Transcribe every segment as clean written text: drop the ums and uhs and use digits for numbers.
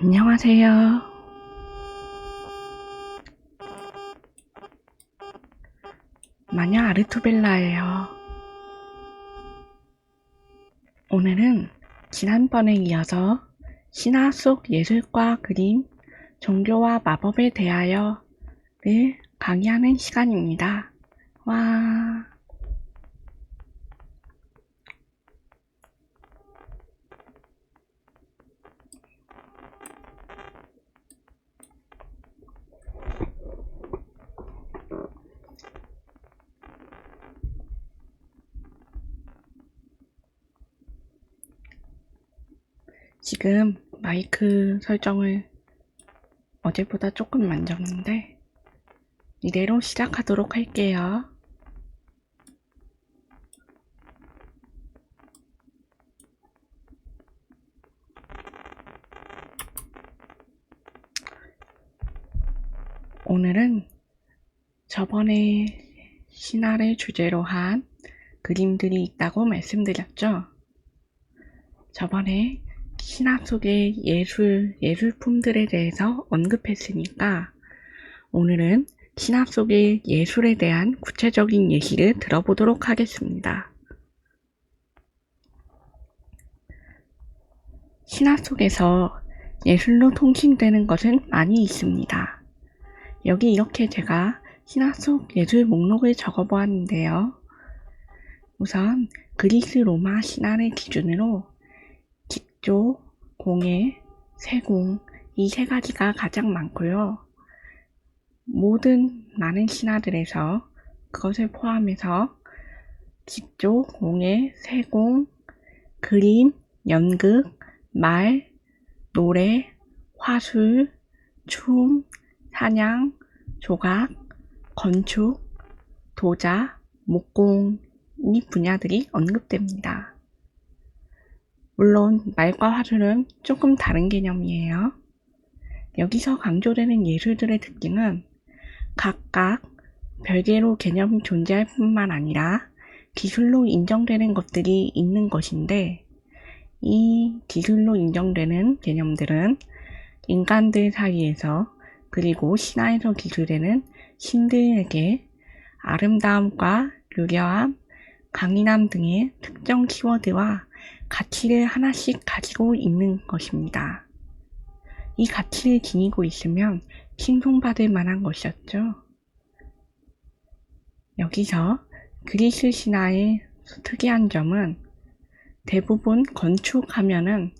안녕하세요. 마녀 아르투벨라예요. 오늘은 지난번에 이어서 신화 속 예술과 그림, 종교와 마법에 대하여를 강의하는 시간입니다. 와. 지금 마이크 설정을 어제보다 조금 만졌는데 이대로 시작하도록 할게요. 오늘은 저번에 신화를 주제로 한 그림들이 있다고 말씀드렸죠. 저번에 신화 속의 예술품들에 대해서 언급했으니까 오늘은 신화 속의 예술에 대한 구체적인 예시를 들어보도록 하겠습니다. 신화 속에서 예술로 통칭되는 것은 많이 있습니다. 여기 이렇게 제가 신화 속 예술 목록을 적어보았는데요. 우선 그리스 로마 신화를 기준으로 직조, 공예, 세공 이 세 가지가 가장 많고요. 모든 많은 신화들에서 그것을 포함해서 직조, 공예, 세공, 그림, 연극, 말, 노래, 화술, 춤, 사냥, 조각, 건축, 도자, 목공 이 분야들이 언급됩니다. 물론 말과 화술은 조금 다른 개념이에요. 여기서 강조되는 예술들의 특징은 각각 별개로 개념이 존재할 뿐만 아니라 기술로 인정되는 것들이 있는 것인데, 이 기술로 인정되는 개념들은 인간들 사이에서 그리고 신화에서 기술되는 신들에게 아름다움과 유려함, 강인함 등의 특정 키워드와 가치를 하나씩 가지고 있는 것입니다. 이 가치를 지니고 있으면 칭송받을 만한 것이었죠. 여기서 그리스 신화의 특이한 점은 대부분 건축하면은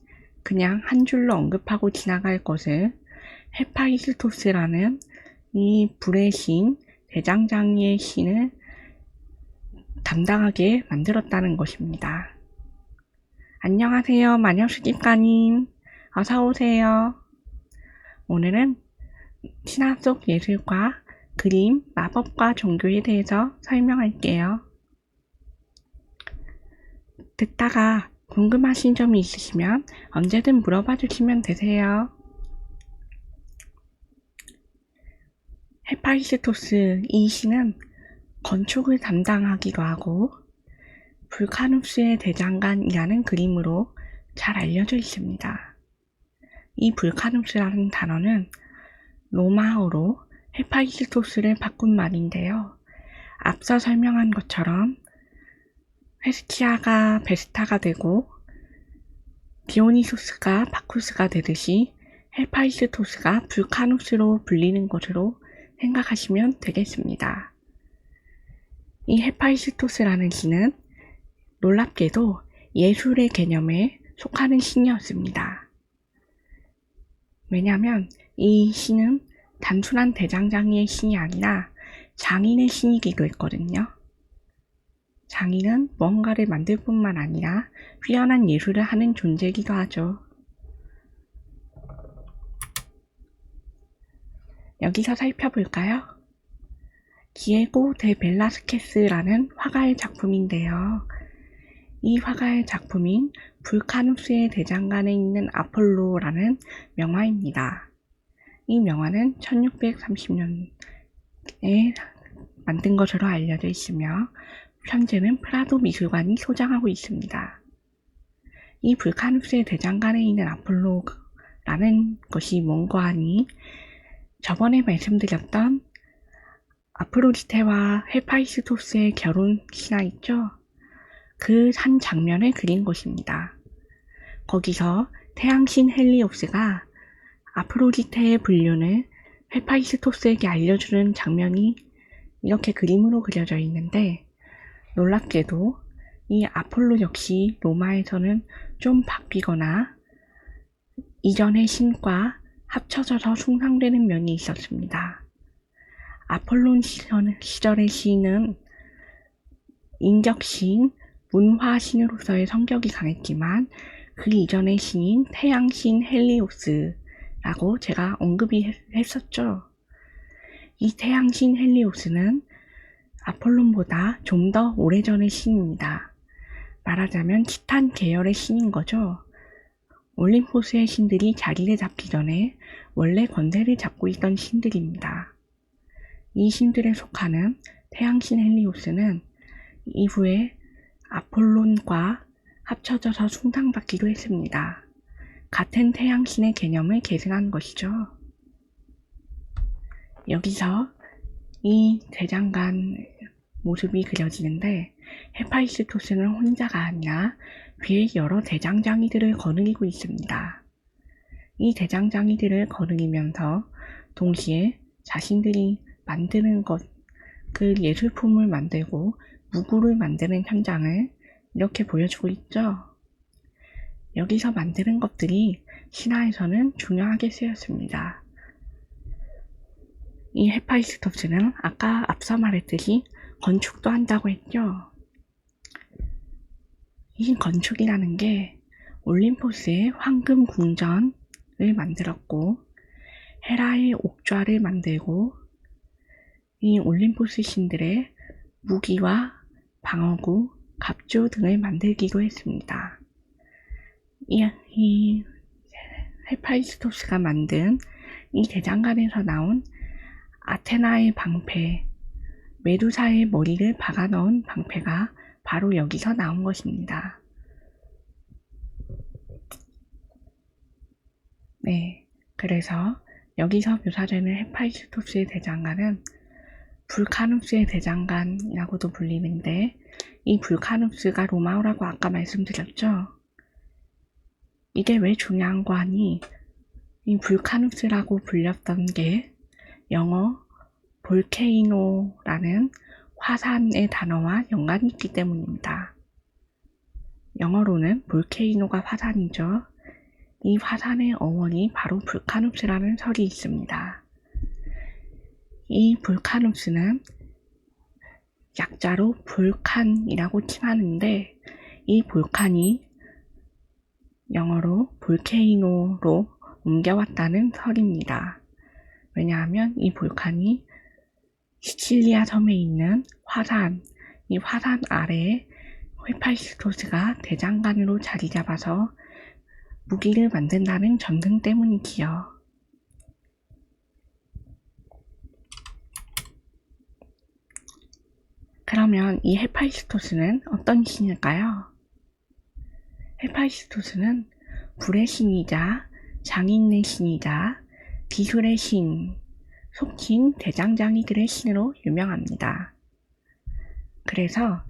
그냥 한 줄로 언급하고 지나갈 것을 헤파이스토스라는 이 불의 신, 대장장이의 신을 담당하게 만들었다는 것입니다. 안녕하세요, 마녀수집가님. 어서오세요. 오늘은 신화 속 예술과 그림, 마법과 종교에 대해서 설명할게요. 듣다가 궁금하신 점이 있으시면 언제든 물어봐 주시면 되세요. 헤파이스토스 이 신은 건축을 담당하기도 하고 불카누스의 대장간이라는 그림으로 잘 알려져 있습니다. 이 불카누스라는 단어는 로마어로 헤파이스토스를 바꾼 말인데요. 앞서 설명한 것처럼 헤스티아가 베스타가 되고 디오니소스가 바쿠스가 되듯이 헤파이스토스가 불카누스로 불리는 것으로 생각하시면 되겠습니다. 이 헤파이스토스라는 신은 놀랍게도 예술의 개념에 속하는 신이었습니다. 왜냐하면 이 신은 단순한 대장장이의 신이 아니라 장인의 신이기도 했거든요. 장인은 무언가를 만들 뿐만 아니라 뛰어난 예술을 하는 존재이기도 하죠. 여기서 살펴볼까요? 디에고 데 벨라스케스라는 화가의 작품인데요. 이 화가의 작품인 불카누스의 대장간에 있는 아폴로라는 명화입니다. 이 명화는 1630년에 만든 것으로 알려져 있으며 현재는 프라도 미술관이 소장하고 있습니다. 이 불카누스의 대장간에 있는 아폴로를 라는 것이 뭔가 하니 저번에 말씀드렸던 아프로디테와 헤파이스토스의 결혼 신화 있죠? 그 한 장면을 그린 것입니다. 거기서 태양신 헬리오스가 아프로디테의 불륜을 헤파이스토스에게 알려주는 장면이 이렇게 그림으로 그려져 있는데, 놀랍게도 이 아폴로 역시 로마에서는 좀 바뀌거나 이전의 신과 합쳐져서 숭상되는 면이 있었습니다. 아폴론 시절의 시인은 인격신, 문화신으로서의 성격이 강했지만 그 이전의 신인 태양신 헬리오스라고 제가 언급이 했었죠. 이 태양신 헬리오스는 아폴론보다 좀 더 오래전의 신입니다. 말하자면 티탄 계열의 신인 거죠. 올림포스의 신들이 자리를 잡기 전에 원래 권세를 잡고 있던 신들입니다. 이 신들에 속하는 태양신 헬리오스는 이후에 아폴론과 합쳐져서 숭상받기도 했습니다. 같은 태양신의 개념을 계승한 것이죠. 여기서 이 대장간 모습이 그려지는데, 헤파이스토스는 혼자가 아니라 뒤에 여러 대장장이들을 거느리고 있습니다. 이 대장장이들을 거느리면서 동시에 자신들이 만드는 것, 그 예술품을 만들고 무구를 만드는 현장을 이렇게 보여주고 있죠. 여기서 만드는 것들이 신화에서는 중요하게 쓰였습니다. 이 헤파이스토스는 아까 앞서 말했듯이 건축도 한다고 했죠. 이 건축이라는 게 올림포스의 황금 궁전을 만들었고, 헤라의 옥좌를 만들고, 이 올림포스 신들의 무기와 방어구, 갑주 등을 만들기도 했습니다. 이 헤파이스토스가 만든 이 대장간에서 나온 아테나의 방패, 메두사의 머리를 박아 넣은 방패가 바로 여기서 나온 것입니다. 네, 그래서 여기서 묘사되는 헤파이스토스의 대장간은 불카누스의 대장간이라고도 불리는데, 이 불카누스가 로마어라고 아까 말씀드렸죠. 이게 왜 중요한 거 하니, 이 불카누스라고 불렸던 게 영어 볼케이노라는 화산의 단어와 연관이 있기 때문입니다. 영어로는 볼케이노가 화산이죠. 이 화산의 어원이 바로 불카누스라는 설이 있습니다. 이 불카누스는 약자로 볼칸이라고 칭하는데, 이 볼칸이 영어로 볼케이노로 옮겨왔다는 설입니다. 왜냐하면 이 볼칸이 시칠리아 섬에 있는 화산, 이 화산 아래에 헤파이스토스가 대장간으로 자리 잡아서 무기를 만든다는 전등 때문이지요. 그러면 이 헤파이스토스는 어떤 신일까요? 헤파이스토스는 불의 신이자 장인의 신이자 기술의 신, 속칭 대장장이들의 신으로 유명합니다. 그래서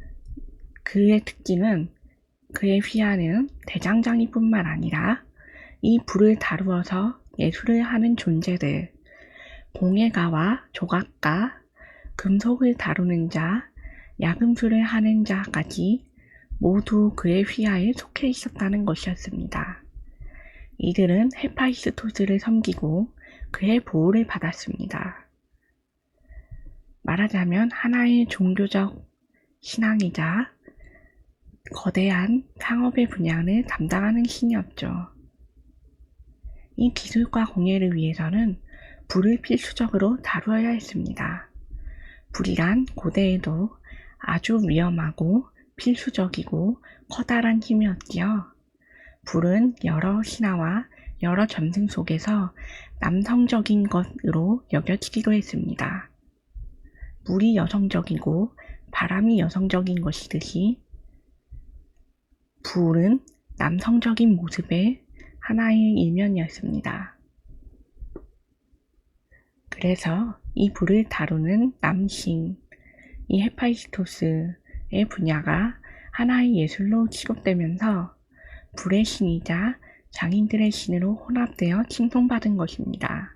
그의 특징은 그의 휘하는 대장장이뿐만 아니라 이 불을 다루어서 예술을 하는 존재들, 공예가와 조각가, 금속을 다루는 자, 야금술을 하는 자까지 모두 그의 휘하에 속해 있었다는 것이었습니다. 이들은 헤파이스토스를 섬기고 그의 보호를 받았습니다. 말하자면 하나의 종교적 신앙이자 거대한 상업의 분야를 담당하는 신이었죠. 이 기술과 공예를 위해서는 불을 필수적으로 다루어야 했습니다. 불이란 고대에도 아주 위험하고 필수적이고 커다란 힘이었지요. 불은 여러 신화와 여러 전승 속에서 남성적인 것으로 여겨지기도 했습니다. 물이 여성적이고 바람이 여성적인 것이듯이 불은 남성적인 모습의 하나의 일면이었습니다. 그래서 이 불을 다루는 남신, 이 헤파이스토스의 분야가 하나의 예술로 취급되면서 불의 신이자 장인들의 신으로 혼합되어 칭송받은 것입니다.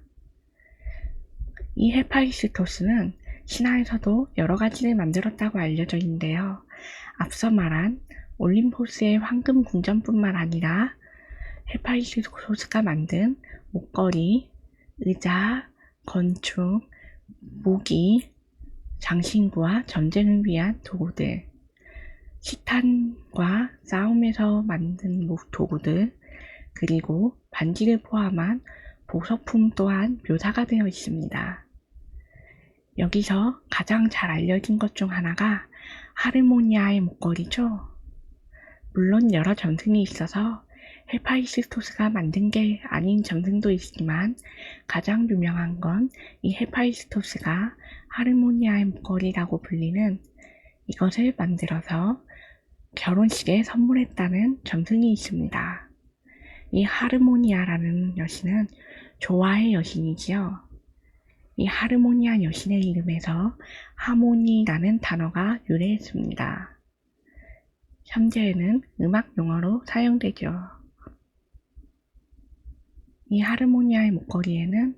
이 헤파이스토스는 신화에서도 여러 가지를 만들었다고 알려져 있는데요. 앞서 말한 올림포스의 황금 궁전뿐만 아니라 헤파이스토스가 만든 목걸이, 의자, 건축, 무기, 장신구와 전쟁을 위한 도구들, 식탄과 싸움에서 만든 도구들, 그리고 반지를 포함한 보석품 또한 묘사가 되어 있습니다. 여기서 가장 잘 알려진 것 중 하나가 하르모니아의 목걸이죠. 물론 여러 전승이 있어서 헤파이스토스가 만든 게 아닌 전승도 있지만 가장 유명한 건 이 헤파이스토스가 하르모니아의 목걸이라고 불리는 이것을 만들어서 결혼식에 선물했다는 전승이 있습니다. 이 하르모니아라는 여신은 조화의 여신이지요. 이 하르모니아 여신의 이름에서 하모니라는 단어가 유래했습니다. 현재는 음악 용어로 사용되죠. 이 하르모니아의 목걸이에는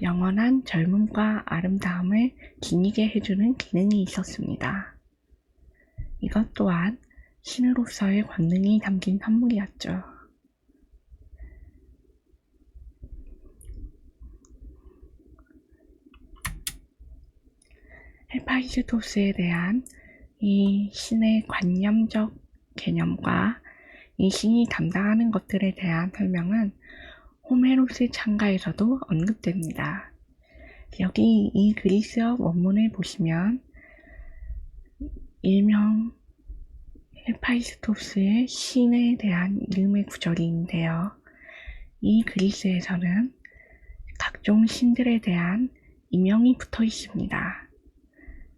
영원한 젊음과 아름다움을 지니게 해주는 기능이 있었습니다. 이것 또한 신으로서의 권능이 담긴 선물이었죠. 헤파이스토스에 대한 이 신의 관념적 개념과 이 신이 담당하는 것들에 대한 설명은 호메로스 창가에서도 언급됩니다. 여기 이 그리스어 원문을 보시면 일명 헤파이스토스의 신에 대한 이름의 구절이 있는데요. 이 그리스에서는 각종 신들에 대한 이명이 붙어 있습니다.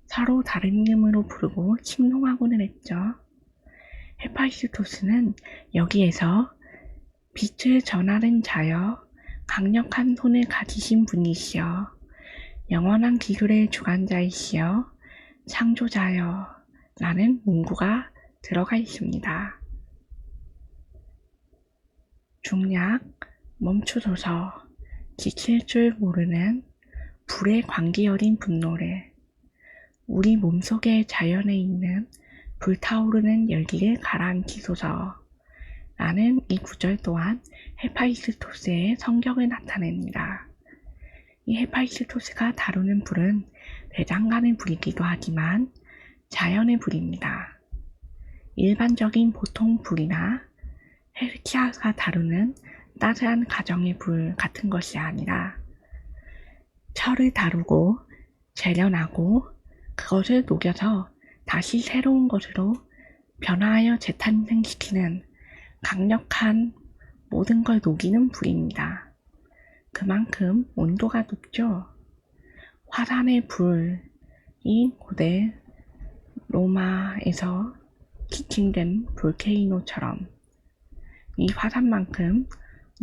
서로 다른 이름으로 부르고 칭송하고는 했죠. 헤파이스토스는 여기에서 빛을 전하는 자여 강력한 손을 가지신 분이시여 영원한 기술의 주관자이시여 창조자여 라는 문구가 들어가 있습니다. 중략 멈추소서 지칠 줄 모르는 불의 광기 어린 분노를 우리 몸속의 자연에 있는 불타오르는 열기를 가라앉히소서 라는 이 구절 또한 헤파이스토스의 성격을 나타냅니다. 이 헤파이스토스가 다루는 불은 대장간의 불이기도 하지만 자연의 불입니다. 일반적인 보통 불이나 헤르키아가 다루는 따스한 가정의 불 같은 것이 아니라 철을 다루고 재련하고 그것을 녹여서 다시 새로운 것으로 변화하여 재탄생시키는 강력한 모든 걸 녹이는 불입니다. 그만큼 온도가 높죠. 화산의 불이 고대 로마에서 지칭된 볼케이노처럼 이 화산만큼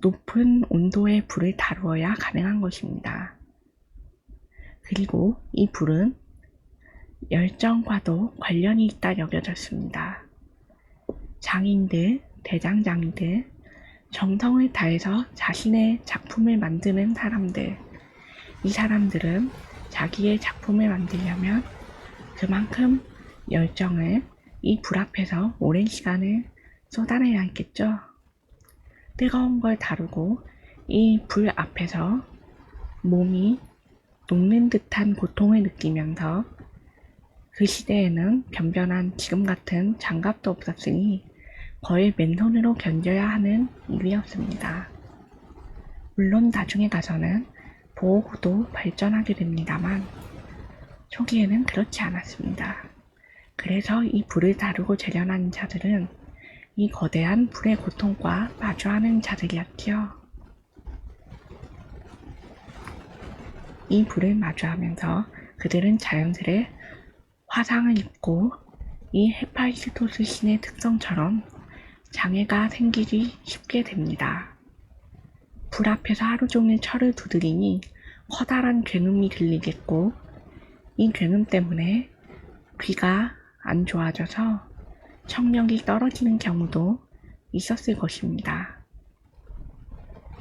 높은 온도의 불을 다루어야 가능한 것입니다. 그리고 이 불은 열정과도 관련이 있다 여겨졌습니다. 장인들, 대장장이들, 정성을 다해서 자신의 작품을 만드는 사람들, 이 사람들은 자기의 작품을 만들려면 그만큼 열정을 이 불 앞에서 오랜 시간을 쏟아내야 했겠죠. 뜨거운 걸 다루고 이 불 앞에서 몸이 녹는 듯한 고통을 느끼면서 그 시대에는 변변한 지금 같은 장갑도 없었으니 거의 맨손으로 견뎌야 하는 일이었습니다. 물론 나중에 가서는 보호구도 발전하게 됩니다만 초기에는 그렇지 않았습니다. 그래서 이 불을 다루고 재련하는 자들은 이 거대한 불의 고통과 마주하는 자들이었지요. 이 불을 마주하면서 그들은 자연스레 화상을 입고 이 헤파이스토스 신의 특성처럼 장애가 생기기 쉽게 됩니다. 불 앞에서 하루 종일 철을 두드리니 커다란 굉음이 들리겠고 이 굉음 때문에 귀가 안 좋아져서 청력이 떨어지는 경우도 있었을 것입니다.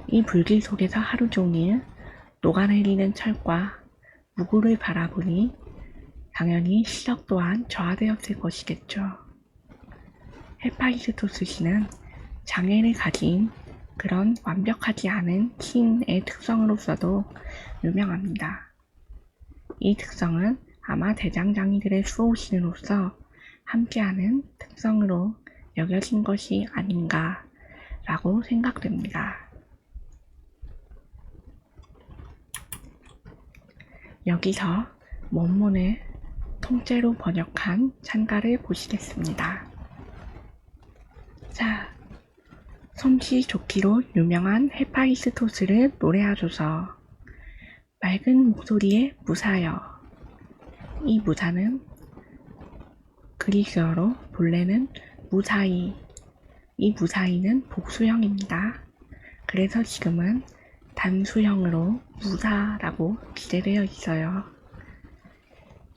이 불길 속에서 하루 종일 녹아내리는 철과 무구를 바라보니 당연히 시력 또한 저하되었을 것이겠죠. 헤파이스토스 씨는 장애를 가진 그런 완벽하지 않은 신의 특성으로서도 유명합니다. 이 특성은 아마 대장장이들의 수호신으로서 함께하는 특성으로 여겨진 것이 아닌가라고 생각됩니다. 여기서 원문을 통째로 번역한 찬가를 보시겠습니다. 자, 솜씨 좋기로 유명한 헤파이스토스를 노래하소서. 맑은 목소리의 무사여. 이 무사는 그리스어로 본래는 무사히, 이 무사히는 복수형입니다. 그래서 지금은 단수형으로 무사라고 기재되어 있어요.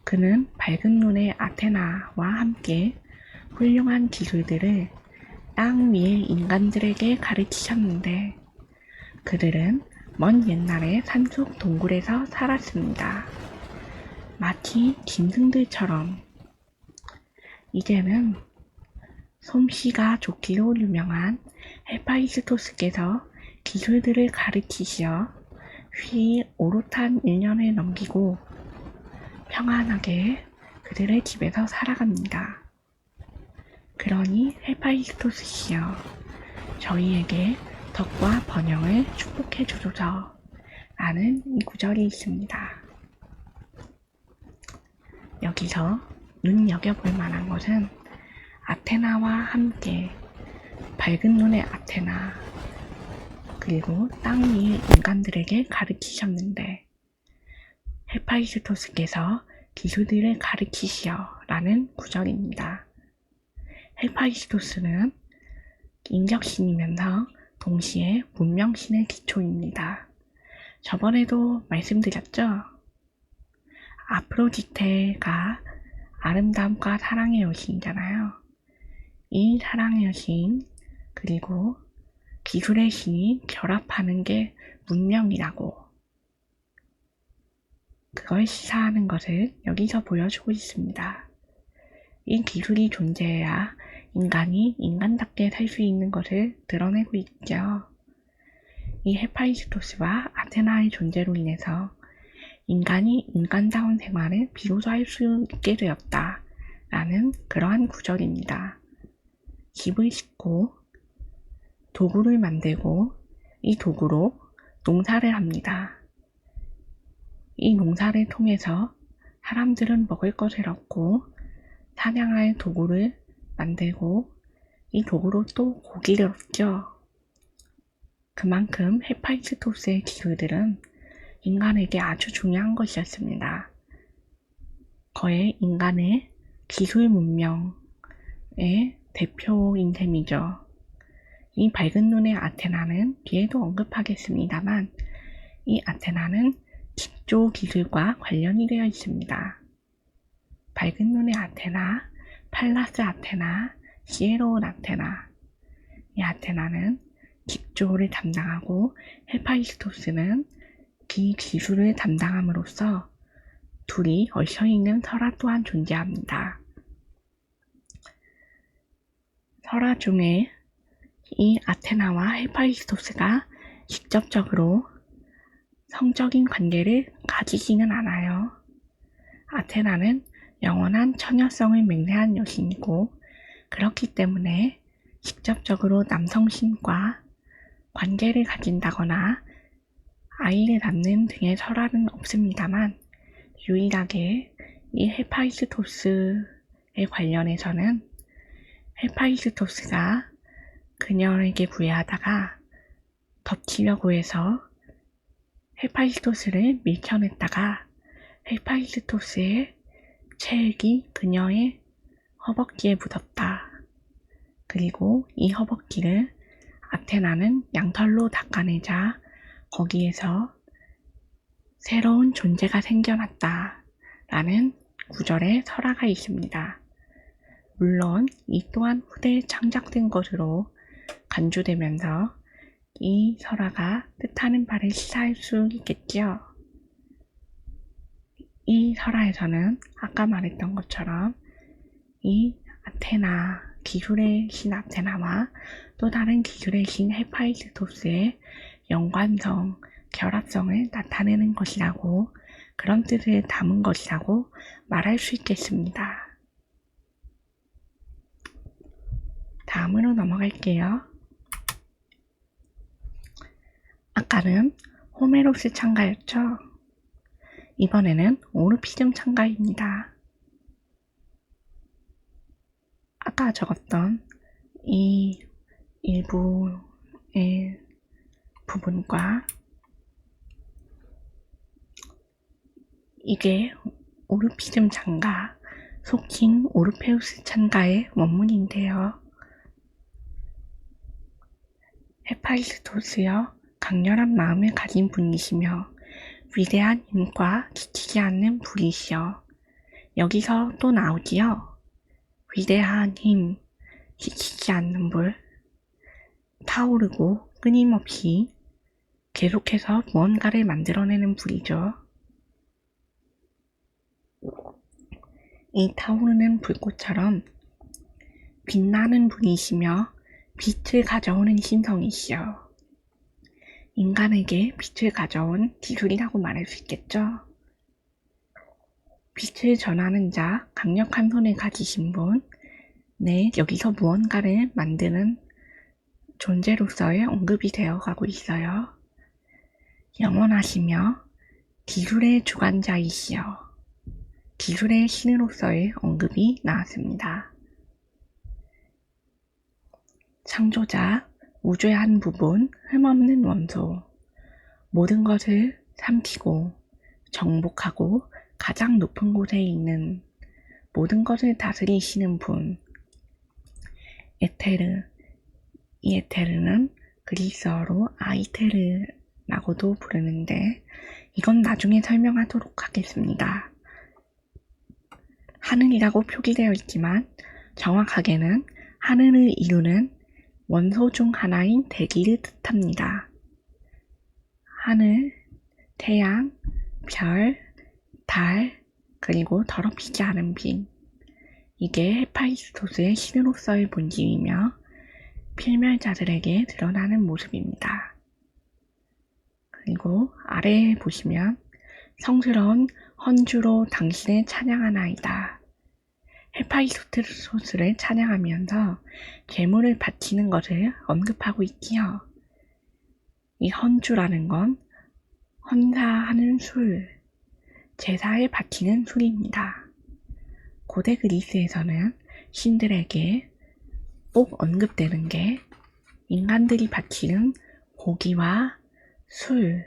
그는 밝은 눈의 아테나와 함께 훌륭한 기술들을 땅 위의 인간들에게 가르치셨는데 그들은 먼 옛날에 산속 동굴에서 살았습니다. 마치 짐승들처럼. 이제는 솜씨가 좋기로 유명한 헤파이스토스께서 기술들을 가르치시어 휘 오롯한 1년을 넘기고 평안하게 그들의 집에서 살아갑니다. 그러니 헤파이스토스 씨여, 저희에게 덕과 번영을 축복해 주소서 라는 이 구절이 있습니다. 여기서 눈여겨볼 만한 것은 아테나와 함께 밝은 눈의 아테나 그리고 땅 위의 인간들에게 가르치셨는데 헤파이스토스께서 기술들을 가르치시어 라는 구절입니다. 헤파이스토스는 인격신이면서 동시에 문명신의 기초입니다. 저번에도 말씀드렸죠? 아프로디테가 아름다움과 사랑의 여신이잖아요. 이 사랑의 여신 그리고 기술의 신이 결합하는 게 문명이라고 그걸 시사하는 것을 여기서 보여주고 있습니다. 이 기술이 존재해야 인간이 인간답게 살 수 있는 것을 드러내고 있죠. 이 헤파이스토스와 아테나의 존재로 인해서 인간이 인간다운 생활을 비로소 할 수 있게 되었다 라는 그러한 구절입니다. 집을 짓고 도구를 만들고 이 도구로 농사를 합니다. 이 농사를 통해서 사람들은 먹을 것을 얻고 사냥할 도구를 만들고 이 도구로 또 고기를 얻죠. 그만큼 헤파이스토스의 기술들은 인간에게 아주 중요한 것이었습니다. 거의 인간의 기술 문명의 대표인 셈이죠. 이 밝은 눈의 아테나는 뒤에도 언급하겠습니다만 이 아테나는 집조 기술과 관련이 되어 있습니다. 밝은 눈의 아테나, 팔라스 아테나, 시에로운 아테나. 이 아테나는 집조를 담당하고 헤파이스토스는 그 기술을 담당함으로써 둘이 얽혀있는 설화 또한 존재합니다. 설화 중에 이 아테나와 헤파이스토스가 직접적으로 성적인 관계를 가지지는 않아요. 아테나는 영원한 처녀성을 맹세한 여신이고 그렇기 때문에 직접적으로 남성신과 관계를 가진다거나 아이를 낳는 등의 설화는 없습니다만 유일하게 이 헤파이스토스에 관련해서는 헤파이스토스가 그녀에게 구애하다가 덮치려고 해서 헤파이스토스를 밀쳐냈다가 헤파이스토스의 체액이 그녀의 허벅지에 묻었다. 그리고 이 허벅지를 아테나는 양털로 닦아내자 거기에서 새로운 존재가 생겨났다 라는 구절의 설화가 있습니다. 물론 이 또한 후대에 창작된 것으로 간주되면서 이 설화가 뜻하는 바를 시사할 수 있겠지요. 이 설화에서는 아까 말했던 것처럼 이 아테나, 기술의 신 아테나와 또 다른 기술의 신 헤파이스토스의 연관성, 결합성을 나타내는 것이라고, 그런 뜻을 담은 것이라고 말할 수 있겠습니다. 다음으로 넘어갈게요. 아까는 호메로스 창가였죠? 이번에는 오르피즘 창가입니다. 아까 적었던 이 일부의 부분과 이게 오르피즘 창가, 속칭 오르페우스 창가의 원문인데요. 헤파이스토스여 강렬한 마음을 가진 분이시며 위대한 힘과 지치지 않는 분이시여. 여기서 또 나오지요. 위대한 힘, 지치지 않는 불, 타오르고 끊임없이 계속해서 무언가를 만들어내는 불이죠. 이 타오르는 불꽃처럼 빛나는 분이시며 빛을 가져오는 신성이시여. 인간에게 빛을 가져온 기술이라고 말할 수 있겠죠. 빛을 전하는 자, 강력한 손을 가지신 분, 네, 여기서 무언가를 만드는 존재로서의 언급이 되어가고 있어요. 영원하시며 기술의 주관자이시여. 기술의 신으로서의 언급이 나왔습니다. 창조자, 우주의 한 부분, 흠없는 원소, 모든 것을 삼키고 정복하고 가장 높은 곳에 있는, 모든 것을 다스리시는 분, 에테르. 이 에테르는 그리스어로 아이테르라고도 부르는데 이건 나중에 설명하도록 하겠습니다. 하늘이라고 표기되어 있지만 정확하게는 하늘을 이루는 원소 중 하나인 대기를 뜻합니다. 하늘, 태양, 별, 달, 그리고 더럽히지 않은 빛. 이게 헤파이스토스의 신으로서의 본질이며 필멸자들에게 드러나는 모습입니다. 그리고 아래에 보시면 성스러운 헌주로 당신을 찬양하나이다. 헤파이스토스를 찬양하면서 제물을 바치는 것을 언급하고 있지요. 이 헌주라는 건 헌사하는 술, 제사에 바치는 술입니다. 고대 그리스에서는 신들에게 꼭 언급되는 게 인간들이 바치는 고기와 술,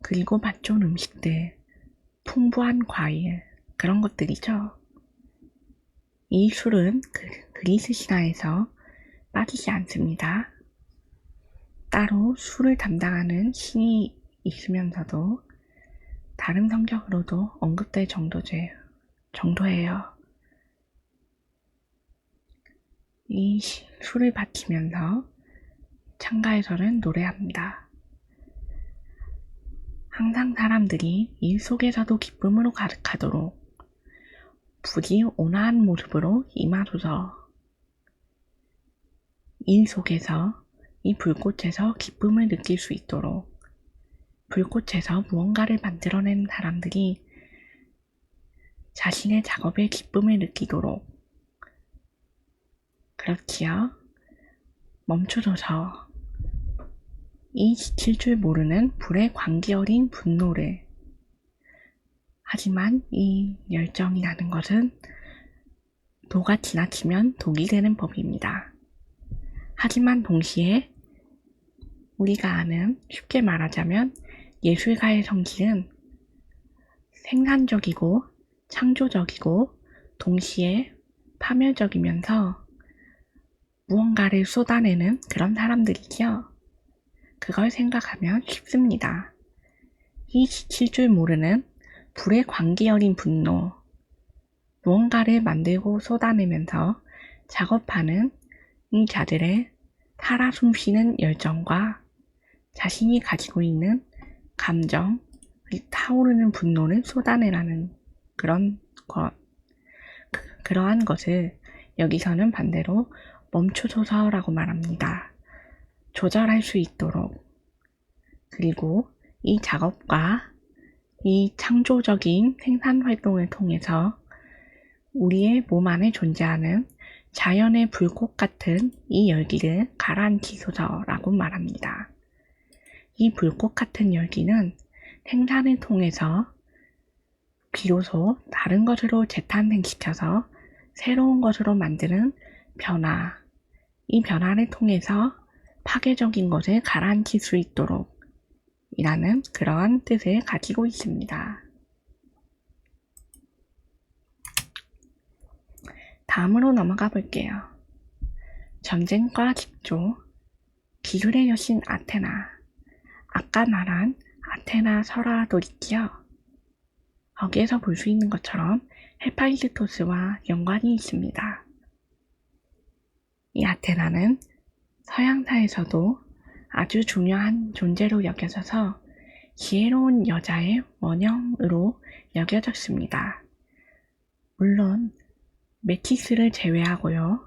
그리고 맛 좋은 음식들, 풍부한 과일, 그런 것들이죠. 이 술은 그리스 신화에서 빠지지 않습니다. 따로 술을 담당하는 신이 있으면서도 다른 성격으로도 언급될 정도예요. 이 술을 바치면서 창가에서는 노래합니다. 항상 사람들이 일 속에서도 기쁨으로 가득하도록 부디 온화한 모습으로 임하소서. 일 속에서 이 불꽃에서 기쁨을 느낄 수 있도록, 불꽃에서 무언가를 만들어낸 사람들이 자신의 작업에 기쁨을 느끼도록, 그렇지요. 멈춰서서 이 지칠 줄 모르는 불의 광기 어린 분노를, 하지만 이 열정이라는 것은 도가 지나치면 독이 되는 법입니다. 하지만 동시에 우리가 아는, 쉽게 말하자면 예술가의 성질은 생산적이고 창조적이고 동시에 파멸적이면서 무언가를 쏟아내는 그런 사람들이죠. 그걸 생각하면 쉽습니다. 이 지칠 줄 모르는 불의 광기 어린 분노, 무언가를 만들고 쏟아내면서 작업하는 이 자들의 살아 숨쉬는 열정과 자신이 가지고 있는 감정, 타오르는 분노를 쏟아내라는 그러한 것을 여기서는 반대로 멈춰줘서라고 말합니다. 조절할 수 있도록. 그리고 이 작업과 이 창조적인 생산 활동을 통해서 우리의 몸 안에 존재하는 자연의 불꽃 같은 이 열기를 가라앉히소서라고 말합니다. 이 불꽃 같은 열기는 생산을 통해서 비로소 다른 것으로 재탄생시켜서 새로운 것으로 만드는 변화, 이 변화를 통해서 파괴적인 것을 가라앉힐 수 있도록 이라는 그러한 뜻을 가지고 있습니다. 다음으로 넘어가 볼게요. 전쟁과 직조, 기술의 여신 아테나. 아까 말한 아테나 설화도 있지요. 거기에서 볼 수 있는 것처럼 헤파이스토스와 연관이 있습니다. 이 아테나는 서양사에서도 아주 중요한 존재로 여겨져서 지혜로운 여자의 원형으로 여겨졌습니다. 물론 메티스를 제외하고요.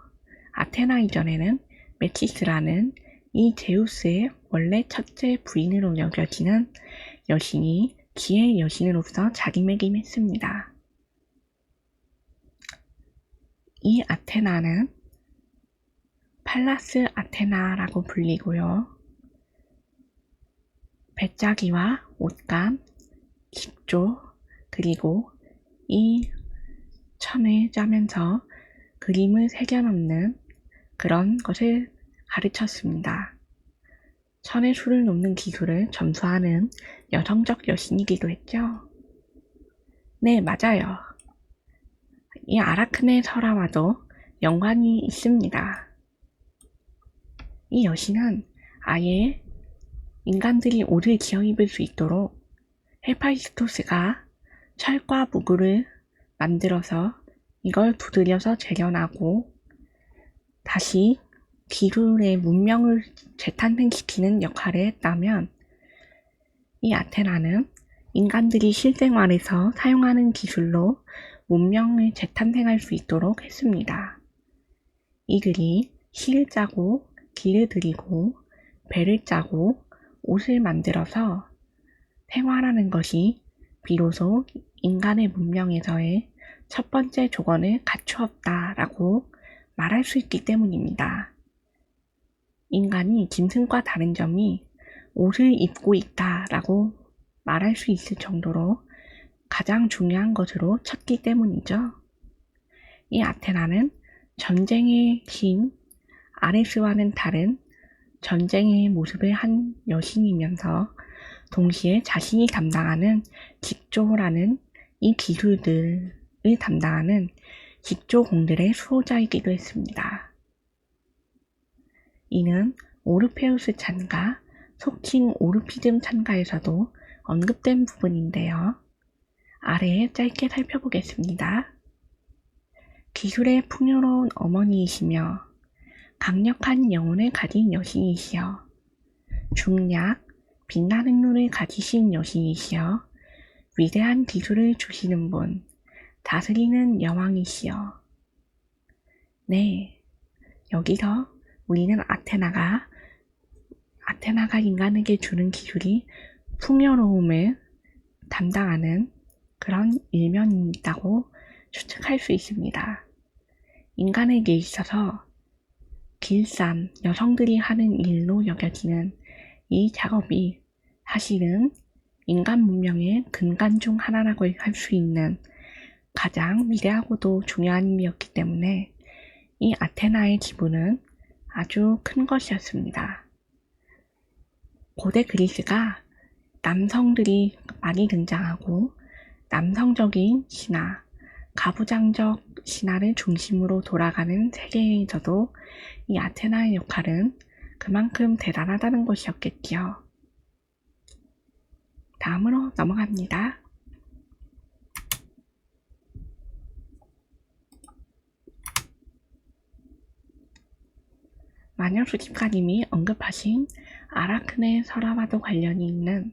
아테나 이전에는 메티스라는 이 제우스의 원래 첫째 부인으로 여겨지는 여신이 지혜의 여신으로서 자리매김했습니다. 이 아테나는 팔라스 아테나라고 불리고요. 배짜기와 옷감, 직조, 그리고 이 천을 짜면서 그림을 새겨넣는 그런 것을 가르쳤습니다. 천의 수를 놓는 기술을 점수하는 여성적 여신이기도 했죠. 네, 맞아요. 이 아라크네 설화와도 연관이 있습니다. 이 여신은 아예 인간들이 옷을 지어입을 수 있도록 헤파이스토스가 철과 무구를 만들어서 이걸 두드려서 재련하고 다시 기술의 문명을 재탄생시키는 역할을 했다면 이 아테나는 인간들이 실생활에서 사용하는 기술로 문명을 재탄생할 수 있도록 했습니다. 이들이 실을 짜고 길을 들이고 배를 짜고 옷을 만들어서 생활하는 것이 비로소 인간의 문명에서의 첫 번째 조건을 갖추었다라고 말할 수 있기 때문입니다. 인간이 짐승과 다른 점이 옷을 입고 있다라고 말할 수 있을 정도로 가장 중요한 것으로 쳤기 때문이죠. 이 아테나는 전쟁의 신 아레스와는 다른 전쟁의 모습을 한 여신이면서 동시에 자신이 담당하는 직조라는 이 기술들을 담당하는 직조공들의 수호자이기도 했습니다. 이는 오르페우스 찬가, 속칭 오르피즘 찬가에서도 언급된 부분인데요. 아래에 짧게 살펴보겠습니다. 기술의 풍요로운 어머니이시며 강력한 영혼을 가진 여신이시여 중략, 빛나는 눈을 가지신 여신이시여 위대한 기술을 주시는 분, 다스리는 여왕이시여. 네, 여기서 우리는 아테나가 인간에게 주는 기술이 풍요로움을 담당하는 그런 일면이 있다고 추측할 수 있습니다. 인간에게 있어서 길쌈, 여성들이 하는 일로 여겨지는 이 작업이 사실은 인간 문명의 근간 중 하나라고 할 수 있는 가장 위대하고도 중요한 힘이었기 때문에 이 아테나의 기부는 아주 큰 것이었습니다. 고대 그리스가 남성들이 많이 등장하고 남성적인 신화, 가부장적 신화를 중심으로 돌아가는 세계에서도 이 아테나의 역할은 그만큼 대단하다는 것이었겠지요. 다음으로 넘어갑니다. 마녀 수집가님이 언급하신 아라크네 설화와도 관련이 있는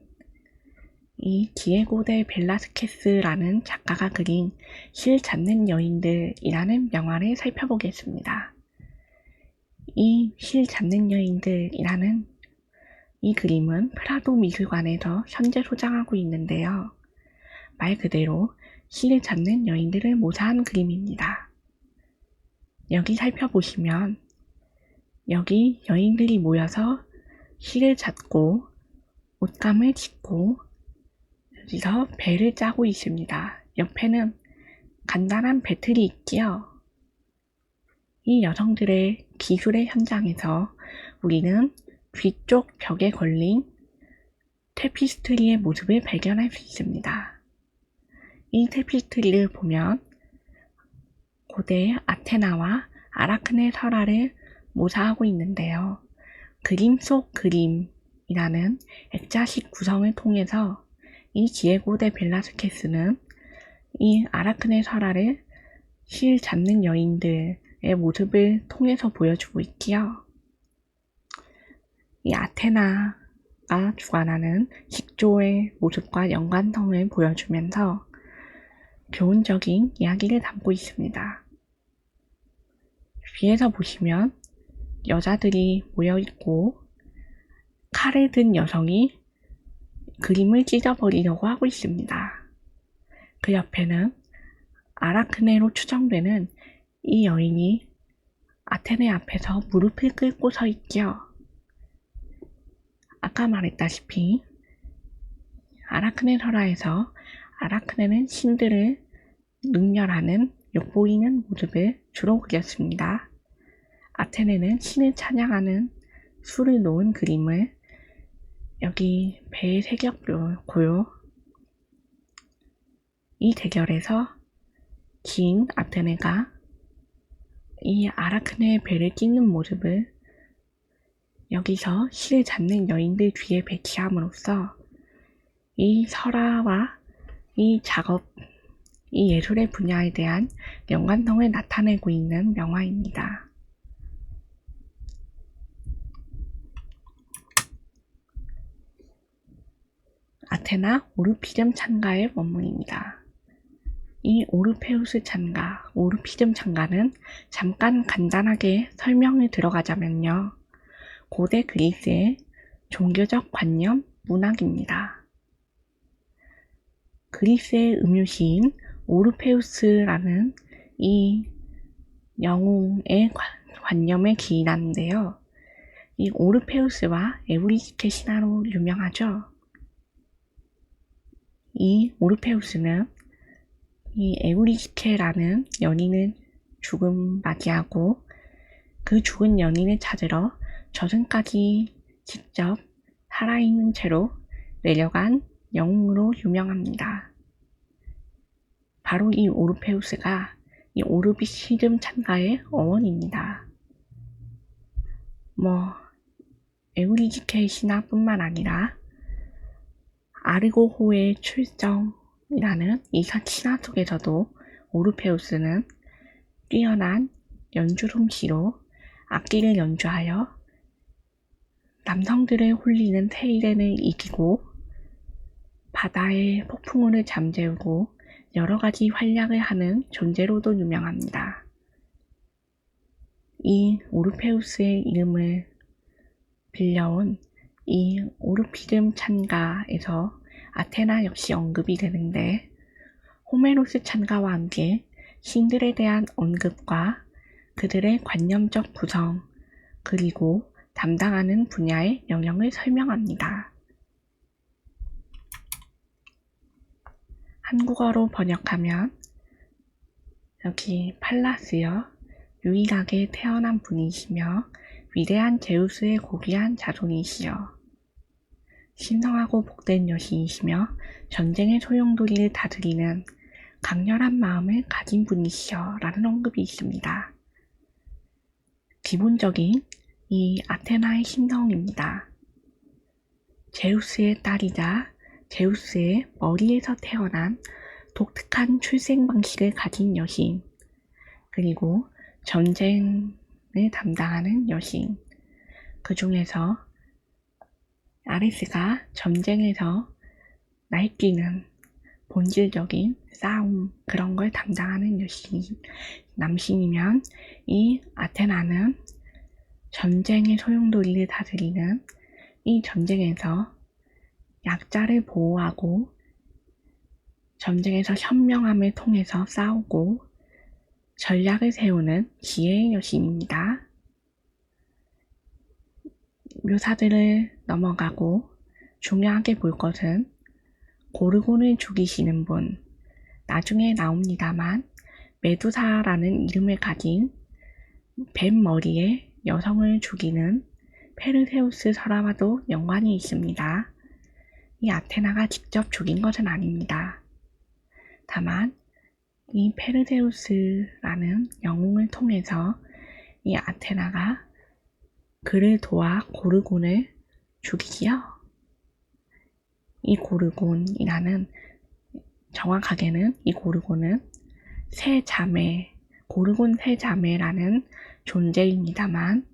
이 디에고 데 벨라스케스라는 작가가 그린 실 잡는 여인들이라는 명화를 살펴보겠습니다. 이 실 잡는 여인들이라는 이 그림은 프라도 미술관에서 현재 소장하고 있는데요. 말 그대로 실 잡는 여인들을 모사한 그림입니다. 여기 살펴보시면 여기 여인들이 모여서 실을 잡고 옷감을 짚고 여기서 배를 짜고 있습니다. 옆에는 간단한 배틀이 있지요. 이 여성들의 기술의 현장에서 우리는 뒤쪽 벽에 걸린 테피스트리의 모습을 발견할 수 있습니다. 이 테피스트리를 보면 고대 아테나와 아라크네 설화를 모사하고 있는데요. 그림 속 그림이라는 액자식 구성을 통해서 이 디에고 데 벨라스케스는 이 아라크네 설화를 실 잡는 여인들의 모습을 통해서 보여주고 있지요. 이 아테나가 주관하는 식조의 모습과 연관성을 보여주면서 교훈적인 이야기를 담고 있습니다. 뒤에서 보시면 여자들이 모여있고 칼을 든 여성이 그림을 찢어버리려고 하고 있습니다. 그 옆에는 아라크네로 추정되는 이 여인이 아테네 앞에서 무릎을 꿇고 서 있죠. 아까 말했다시피 아라크네 설화에서 아라크네는 신들을 능멸하는 욕보이는 모습을 주로 그렸습니다. 아테네는 신을 찬양하는 술을 놓은 그림을 여기 배에 새겼고요. 이 대결에서 긴 아테네가 이 아라크네의 배를 찢는 모습을 여기서 실을 잡는 여인들 뒤에 배치함으로써 이 설화와 이 작업, 이 예술의 분야에 대한 연관성을 나타내고 있는 명화입니다. 아테나 오르피즘 찬가의 원문입니다. 이 오르페우스 찬가, 오르피즘 찬가는 잠깐 간단하게 설명을 들어가자면요. 고대 그리스의 종교적 관념, 문학입니다. 그리스의 음유시인 오르페우스라는 이 영웅의 관념에 기인하는데요. 이 오르페우스와 에우리디케 신화로 유명하죠. 이 오르페우스는 이 에우리디케라는 연인을 죽음 맞이하고 그 죽은 연인을 찾으러 저승까지 직접 살아있는 채로 내려간 영웅으로 유명합니다. 바로 이 오르페우스가 이 오르피즘 찬가의 어원입니다. 에우리디케 신화뿐만 아니라 아르고호의 출정이라는 이 신화 속에서도 오르페우스는 뛰어난 연주 솜씨로 악기를 연주하여 남성들을 홀리는 테이렌을 이기고 바다의 폭풍우를 잠재우고 여러가지 활약을 하는 존재로도 유명합니다. 이 오르페우스의 이름을 빌려온 이 오르피즘 찬가에서 아테나 역시 언급이 되는데 호메로스 찬가와 함께 신들에 대한 언급과 그들의 관념적 구성 그리고 담당하는 분야의 영역을 설명합니다. 한국어로 번역하면 여기 팔라스여 유일하게 태어난 분이시며 위대한 제우스의 고귀한 자손이시여 신성하고 복된 여신이시며 전쟁의 소용돌이를 다스리는 강렬한 마음을 가진 분이시여 라는 언급이 있습니다. 기본적인 이 아테나의 신성입니다. 제우스의 딸이자 제우스의 머리에서 태어난 독특한 출생 방식을 가진 여신, 그리고 전쟁을 담당하는 여신. 그 중에서 아레스가 전쟁에서 날뛰는 본질적인 싸움, 그런 걸 담당하는 남신이면, 이 아테나는 전쟁의 소용돌이를 다스리는, 이 전쟁에서 약자를 보호하고 전쟁에서 현명함을 통해서 싸우고 전략을 세우는 지혜의 여신입니다. 묘사들을 넘어가고 중요하게 볼 것은 고르곤을 죽이시는 분, 나중에 나옵니다만 메두사라는 이름을 가진 뱀 머리의 여성을 죽이는 페르세우스 설화와도 연관이 있습니다. 이 아테나가 직접 죽인 것은 아닙니다. 다만 이 페르세우스라는 영웅을 통해서 이 아테나가 그를 도와 고르곤을 죽이지요. 이 고르곤이라는, 정확하게는 이 고르곤은 세 자매, 고르곤 세 자매라는 존재입니다만,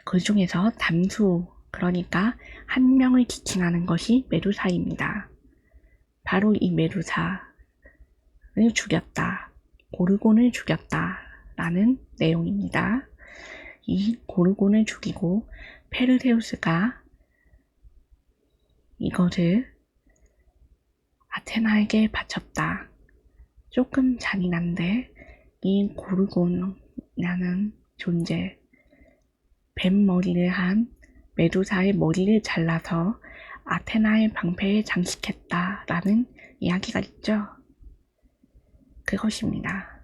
그 중에서 담수, 그러니까 한 명을 지칭하는 것이 메두사입니다. 바로 이 메두사를 죽였다, 고르곤을 죽였다 라는 내용입니다. 이 고르곤을 죽이고 페르세우스가 이것을 아테나에게 바쳤다. 조금 잔인한데, 이 고르곤이라는 존재, 뱀머리를 한 메두사의 머리를 잘라서 아테나의 방패에 장식했다라는 이야기가 있죠. 그것입니다.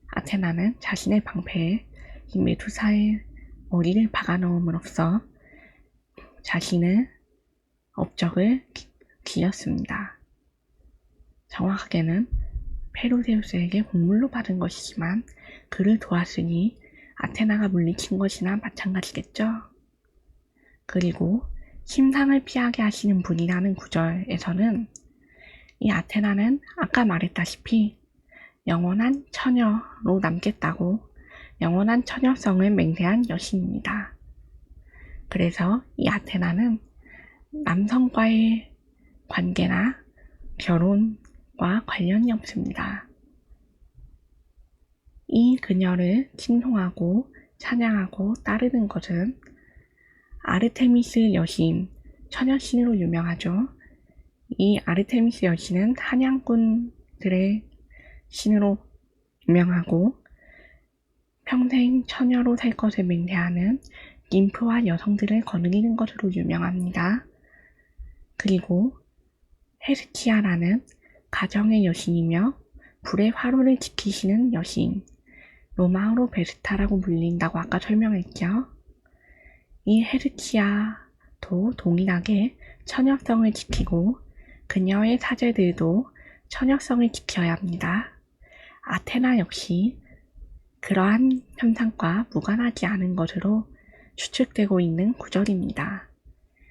아테나는 자신의 방패에 이 메두사의 머리를 박아 넣음으로써 자신의 업적을 기렸습니다. 정확하게는 페르세우스에게 홍물로 받은 것이지만 그를 도왔으니 아테나가 물리친 것이나 마찬가지겠죠. 그리고 심상을 피하게 하시는 분이라는 구절에서는 이 아테나는 아까 말했다시피 영원한 처녀로 남겠다고 영원한 처녀성을 맹세한 여신입니다. 그래서 이 아테나는 남성과의 관계나 결혼과 관련이 없습니다. 이 그녀를 칭송하고 찬양하고 따르는 것은 아르테미스 여신, 처녀신으로 유명하죠. 이 아르테미스 여신은 사냥꾼들의 신으로 유명하고 평생 처녀로 살 것을 맹세하는 님프와 여성들을 거느리는 것으로 유명합니다. 그리고 헤르키아라는 가정의 여신이며 불의 화로를 지키시는 여신, 로마어로 베스타라고 불린다고 아까 설명했죠. 이 헤르키아도 동일하게 처녀성을 지키고 그녀의 사제들도 처녀성을 지켜야 합니다. 아테나 역시 그러한 현상과 무관하지 않은 것으로 추측되고 있는 구절입니다.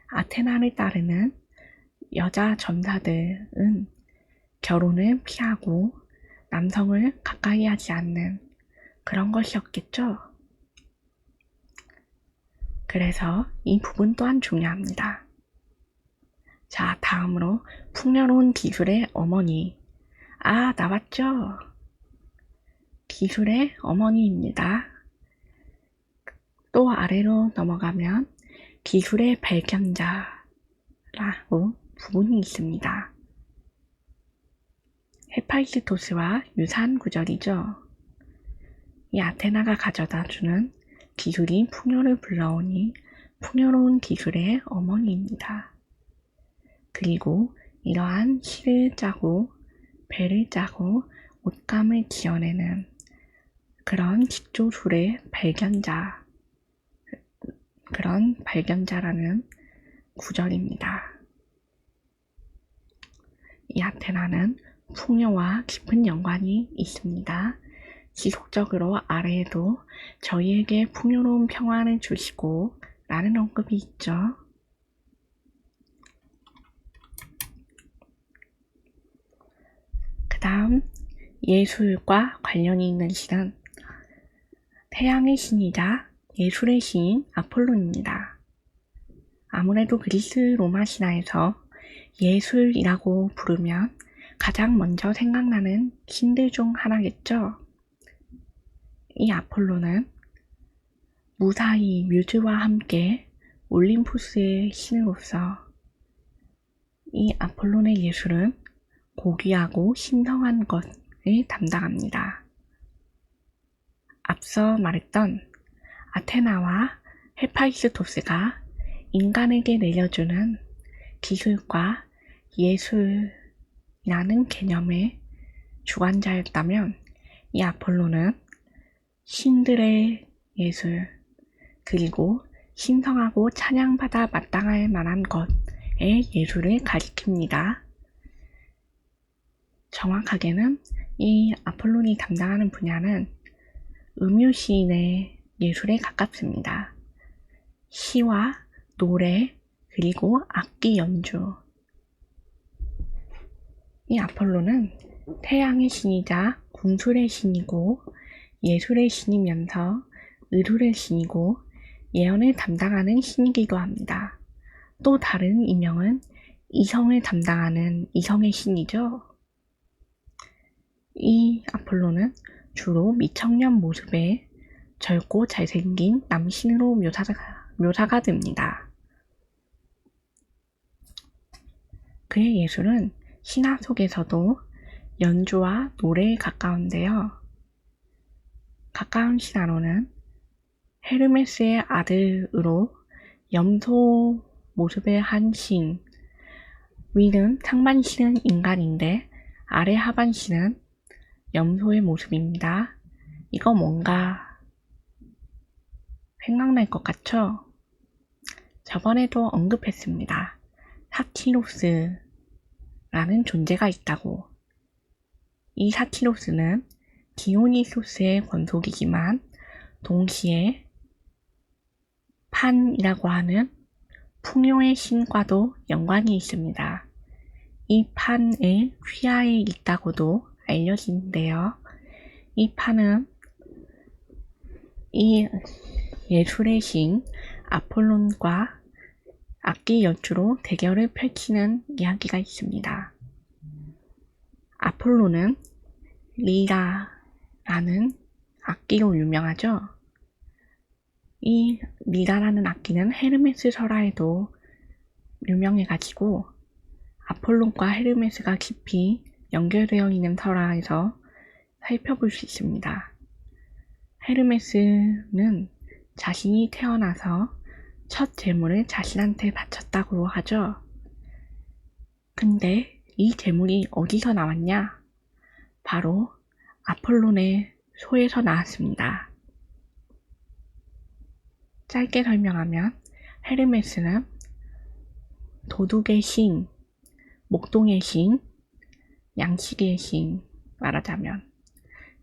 아테나를 따르는 여자 전사들은 결혼을 피하고 남성을 가까이 하지 않는 그런 것이었겠죠. 그래서 이 부분 또한 중요합니다. 자, 다음으로 풍요로운 기술의 어머니. 나왔죠? 기술의 어머니입니다. 또 아래로 넘어가면 기술의 발견자라고 부분이 있습니다. 헤파이스토스와 유사한 구절이죠. 이 아테나가 가져다주는 기술이 풍요를 불러오니 풍요로운 기술의 어머니입니다. 그리고 이러한 실을 짜고 배를 짜고 옷감을 지어내는 그런 직조술의 그런 발견자라는 구절입니다. 이 아테나는 풍요와 깊은 연관이 있습니다. 지속적으로 아래에도 저희에게 풍요로운 평화를 주시고 라는 언급이 있죠. 그 다음 예술과 관련이 있는 신은 태양의 신이자 예술의 신인 아폴론입니다. 아무래도 그리스 로마 신화에서 예술이라고 부르면 가장 먼저 생각나는 신들 중 하나겠죠. 이 아폴로는 무사히 뮤즈와 함께 올림푸스의 신으로서 이 아폴론의 예술은 고귀하고 신성한 것을 담당합니다. 앞서 말했던 아테나와 헤파이스토스가 인간에게 내려주는 기술과 예술이라는 개념의 주관자였다면 이 아폴로는 신들의 예술 그리고 신성하고 찬양받아 마땅할 만한 것의 예술을 가리킵니다. 정확하게는 이 아폴론이 담당하는 분야는 음유시인의 예술에 가깝습니다. 시와 노래 그리고 악기 연주. 이 아폴로는 태양의 신이자 궁술의 신이고 예술의 신이면서 의술의 신이고 예언을 담당하는 신이기도 합니다. 또 다른 이명은 이성을 담당하는 이성의 신이죠. 이 아폴로는 주로 미청년 모습의 젊고 잘생긴 남신으로 묘사가 됩니다. 그의 예술은 신화 속에서도 연주와 노래에 가까운데요. 가까운 신화로는 헤르메스의 아들으로 염소 모습의 한 신, 위는 상반신은 인간인데 아래 하반신은 염소의 모습입니다. 이거 뭔가 생각날 것 같죠? 저번에도 언급했습니다. 사티로스라는 존재가 있다고. 이 사티로스는 디오니소스의 권속이지만 동시에 판이라고 하는 풍요의 신과도 연관이 있습니다. 이 판의 휘하에 있다고도 알려지는데요. 이 판은 이 예술의 신 아폴론과 악기 연주로 대결을 펼치는 이야기가 있습니다. 아폴론은 리라라는 악기로 유명하죠. 이 리라라는 악기는 헤르메스 설화에도 유명해가지고 아폴론과 헤르메스가 깊이 연결되어 있는 설화에서 살펴볼 수 있습니다. 헤르메스는 자신이 태어나서 첫 재물을 자신한테 바쳤다고 하죠. 근데 이 재물이 어디서 나왔냐? 바로 아폴론의 소에서 나왔습니다. 짧게 설명하면 헤르메스는 도둑의 신, 목동의 신, 양식의 신 말하자면,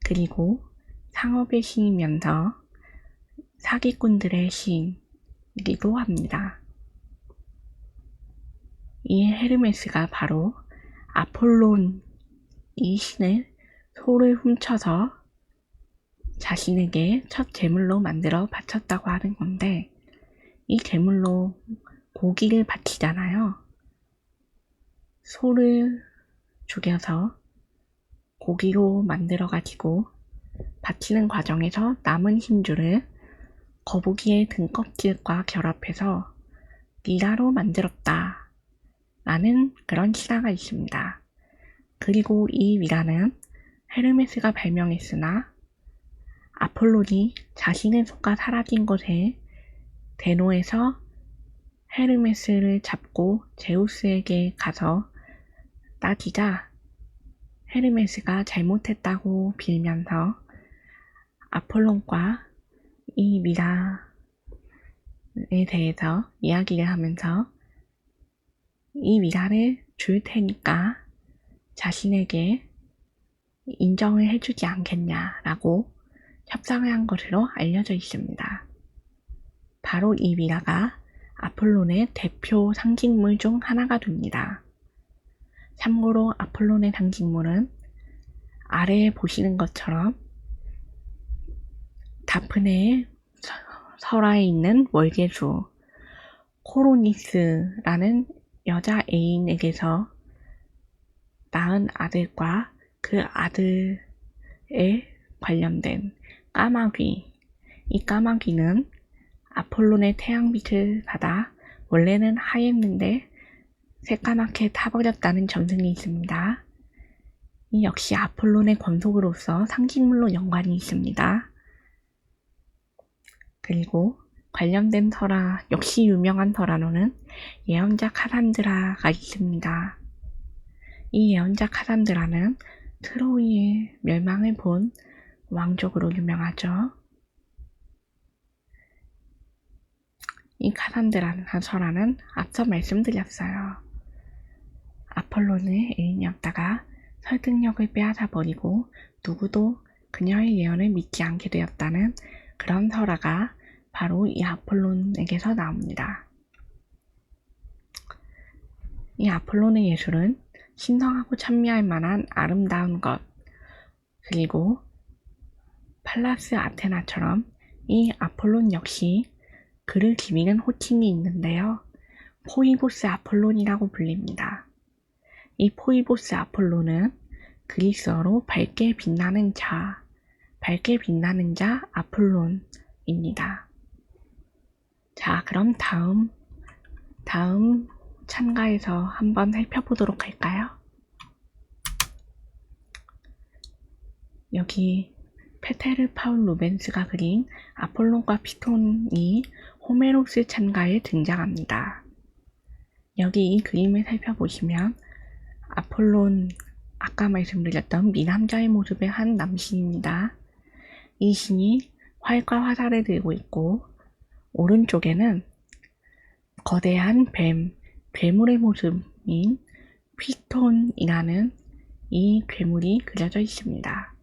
그리고 상업의 신이면서 사기꾼들의 신이기도 합니다. 이 헤르메스가 바로 아폴론 이 신의 소를 훔쳐서 자신에게 첫 제물로 만들어 바쳤다고 하는 건데, 이 제물로 고기를 바치잖아요. 소를 죽여서 고기로 만들어 가지고 바치는 과정에서 남은 힘줄을 거북이의 등껍질과 결합해서 리라로 만들었다 라는 그런 신화가 있습니다. 그리고 이 미라는 헤르메스가 발명했으나 아폴론이 자신의 소가 사라진 것에 대노해서 헤르메스를 잡고 제우스에게 가서 따지자 헤르메스가 잘못했다고 빌면서 아폴론과 이 미라에 대해서 이야기를 하면서 이 미라를 줄 테니까 자신에게 인정을 해주지 않겠냐라고 협상을 한 것으로 알려져 있습니다. 바로 이 미라가 아폴론의 대표 상징물 중 하나가 됩니다. 참고로 아폴론의 상징물은 아래에 보시는 것처럼 다프네의 설화에 있는 월계수 코로니스라는 여자 애인에게서 낳은 아들과 그 아들에 관련된 까마귀, 이 까마귀는 아폴론의 태양빛을 받아 원래는 하였는데 새까맣게 타버렸다는 전승이 있습니다. 이 역시 아폴론의 권속으로서 상징물로 연관이 있습니다. 그리고 관련된 설화, 역시 유명한 설화로는 예언자 카산드라가 있습니다. 이 예언자 카산드라는 트로이의 멸망을 본 왕족으로 유명하죠. 이 카산드라는 설화는 앞서 말씀드렸어요. 아폴론의 애인이었다가 설득력을 빼앗아버리고 누구도 그녀의 예언을 믿지 않게 되었다는 그런 설화가 바로 이 아폴론에게서 나옵니다. 이 아폴론의 예술은 신성하고 찬미할 만한 아름다운 것, 그리고 팔라스 아테나처럼 이 아폴론 역시 그를 기리는 호칭이 있는데요. 포이보스 아폴론이라고 불립니다. 이 포이보스 아폴론은 그리스어로 밝게 빛나는 자 아폴론입니다. 자, 그럼 다음 찬가에서 한번 살펴보도록 할까요? 여기 페테르 파울 루벤스가 그린 아폴론과 피톤이 호메로스 찬가에 등장합니다. 여기 이 그림을 살펴보시면 아폴론, 아까 말씀드렸던 미남자의 모습의 한 남신입니다. 이 신이 활과 화살을 들고 있고 오른쪽에는 거대한 괴물의 모습인 피톤이라는 이 괴물이 그려져 있습니다.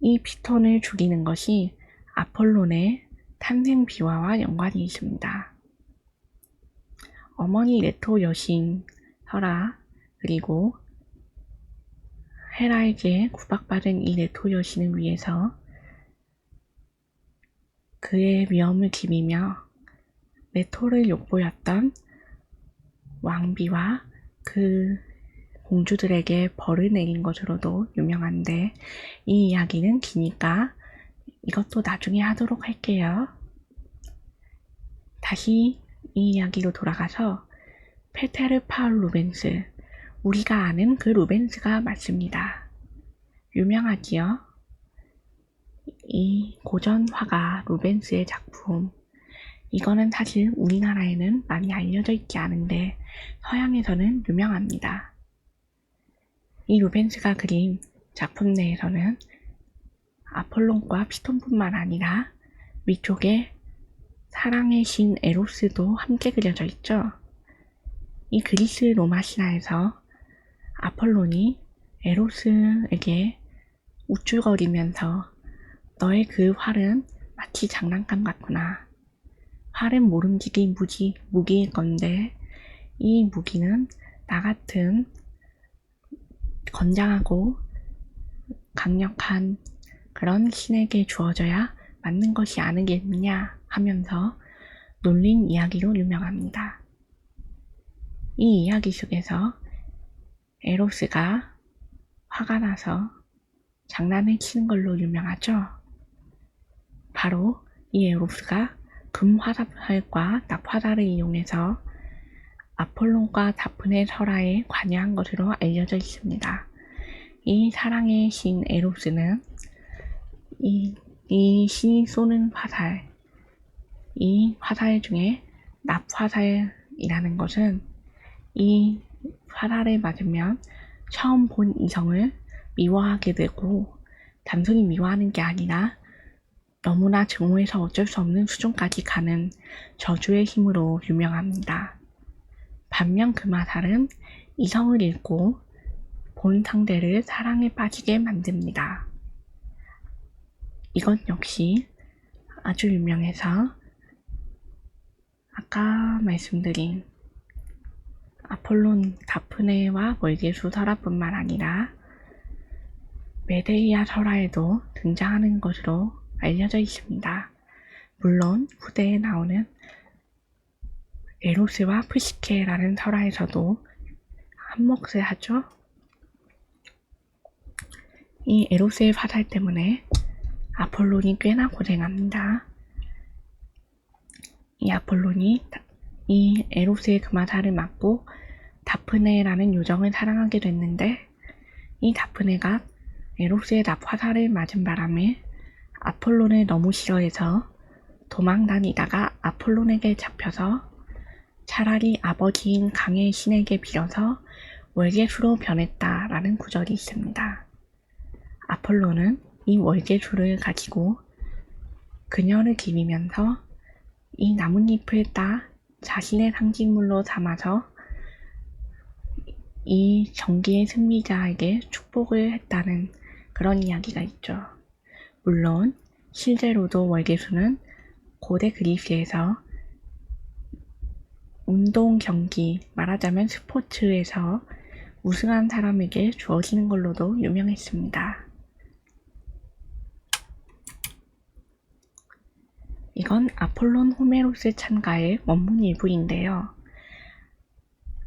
이 피톤을 죽이는 것이 아폴론의 탄생 비화와 연관이 있습니다. 어머니 레토 여신 설화, 그리고 헤라에게 구박받은 이 레토 여신을 위해서 그의 위엄을 기리며 레토를 욕보였던 왕비와 그 공주들에게 벌을 내린 것으로도 유명한데 이 이야기는 기니까 이것도 나중에 하도록 할게요. 다시 이 이야기로 돌아가서 페테르 파울 루벤스, 우리가 아는 그 루벤스가 맞습니다. 유명하지요? 이 고전 화가 루벤스의 작품, 이거는 사실 우리나라에는 많이 알려져 있지 않은데 서양에서는 유명합니다. 이 루벤스가 그린 작품 내에서는 아폴론과 피톤뿐만 아니라 위쪽에 사랑의 신 에로스도 함께 그려져 있죠. 이 그리스 로마 신화에서 아폴론이 에로스에게 우쭐거리면서 너의 그 활은 마치 장난감 같구나. 활은 모름지기 무기일 건데 이 무기는 나 같은 건장하고 강력한 그런 신에게 주어져야 맞는 것이 아니겠느냐 하면서 놀린 이야기로 유명합니다. 이 이야기 속에서 에로스가 화가 나서 장난을 치는 걸로 유명하죠. 바로 이 에로스가 금화살과 낙화살을 이용해서 아폴론과 다프네 설화에 관여한 것으로 알려져 있습니다. 이 사랑의 신 에로스는 이 신이 쏘는 화살, 이 화살 중에 납화살이라는 것은 이 화살을 맞으면 처음 본 이성을 미워하게 되고 단순히 미워하는 게 아니라 너무나 증오해서 어쩔 수 없는 수준까지 가는 저주의 힘으로 유명합니다. 반면 그 화살은 이성을 잃고 본 상대를 사랑에 빠지게 만듭니다. 이것 역시 아주 유명해서 아까 말씀드린 아폴론 다프네와 월계수 설화뿐만 아니라 메데이아 설화에도 등장하는 것으로 알려져 있습니다. 물론 후대에 나오는 에로스와 프시케라는 설화에서도 한몫을 하죠. 이 에로스의 화살 때문에 아폴론이 꽤나 고생합니다. 이 아폴론이 이 에로스의 금화살을 맞고 다프네라는 요정을 사랑하게 됐는데 이 다프네가 에로스의 납화살을 맞은 바람에 아폴론을 너무 싫어해서 도망 다니다가 아폴론에게 잡혀서 차라리 아버지인 강의 신에게 빌어서 월계수로 변했다라는 구절이 있습니다. 아폴론은 이 월계수를 가지고 그녀를 기리면서 이 나뭇잎을 따 자신의 상징물로 삼아서 이 전기의 승리자에게 축복을 했다는 그런 이야기가 있죠. 물론 실제로도 월계수는 고대 그리스에서 운동 경기, 말하자면 스포츠에서 우승한 사람에게 주어지는 걸로도 유명했습니다. 이건 아폴론 호메로스 찬가의 원문 일부인데요.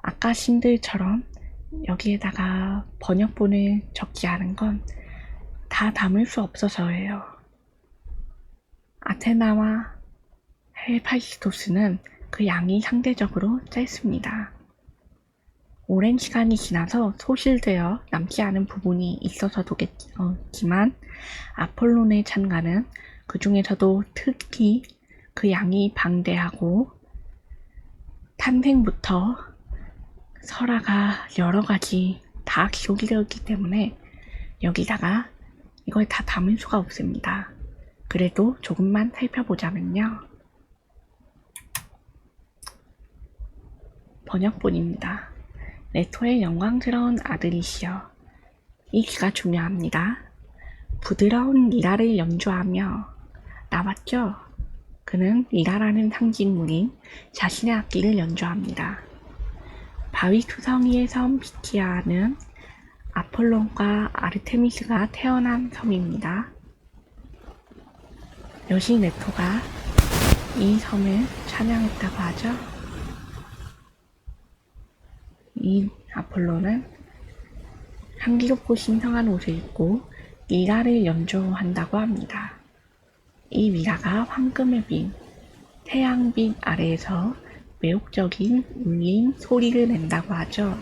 아까 신들처럼 여기에다가 번역본을 적지 않은 건 다 담을 수 없어서예요. 아테나와 헬파이스토스는 그 양이 상대적으로 짧습니다. 오랜 시간이 지나서 소실되어 남지 않은 부분이 있어서도겠지만 아폴론의 찬가는 그 중에서도 특히 그 양이 방대하고 탄생부터 설화가 여러 가지 다 기록이 되어 있기 때문에 여기다가 이걸 다 담을 수가 없습니다. 그래도 조금만 살펴보자면요. 번역본입니다. 레토의 영광스러운 아들이시여. 이 귀가 중요합니다. 부드러운 리라를 연주하며 나왔죠? 그는 리라라는 상징물인 자신의 악기를 연주합니다. 바위 투성이의 섬 피티아는 아폴론과 아르테미스가 태어난 섬입니다. 여신 레토가 이 섬을 찬양했다고 하죠. 이 아폴론은 향기롭고 신성한 옷을 입고 리라를 연주한다고 합니다. 이 리라가 황금의 빛, 태양빛 아래에서 매혹적인 울림 소리를 낸다고 하죠.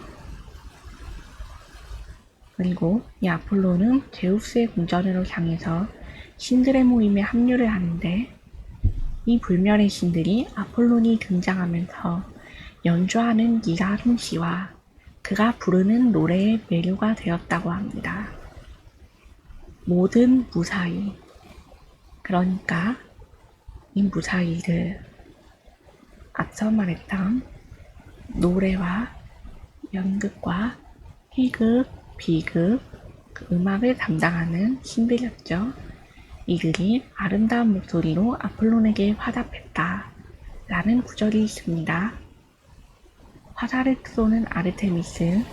그리고 이 아폴론은 제우스의 궁전으로 향해서 신들의 모임에 합류를 하는데 이 불멸의 신들이 아폴론이 등장하면서 연주하는 리라 솜씨와 그가 부르는 노래의 매료가 되었다고 합니다. 모든 무사히, 그러니까 이 무사히를 앞서 말했던 노래와 연극과 희극, 비극, 그 음악을 담당하는 신들이었죠. 이들이 아름다운 목소리로 아폴론에게 화답했다 라는 구절이 있습니다. 화살을 쏘는 아르테미스,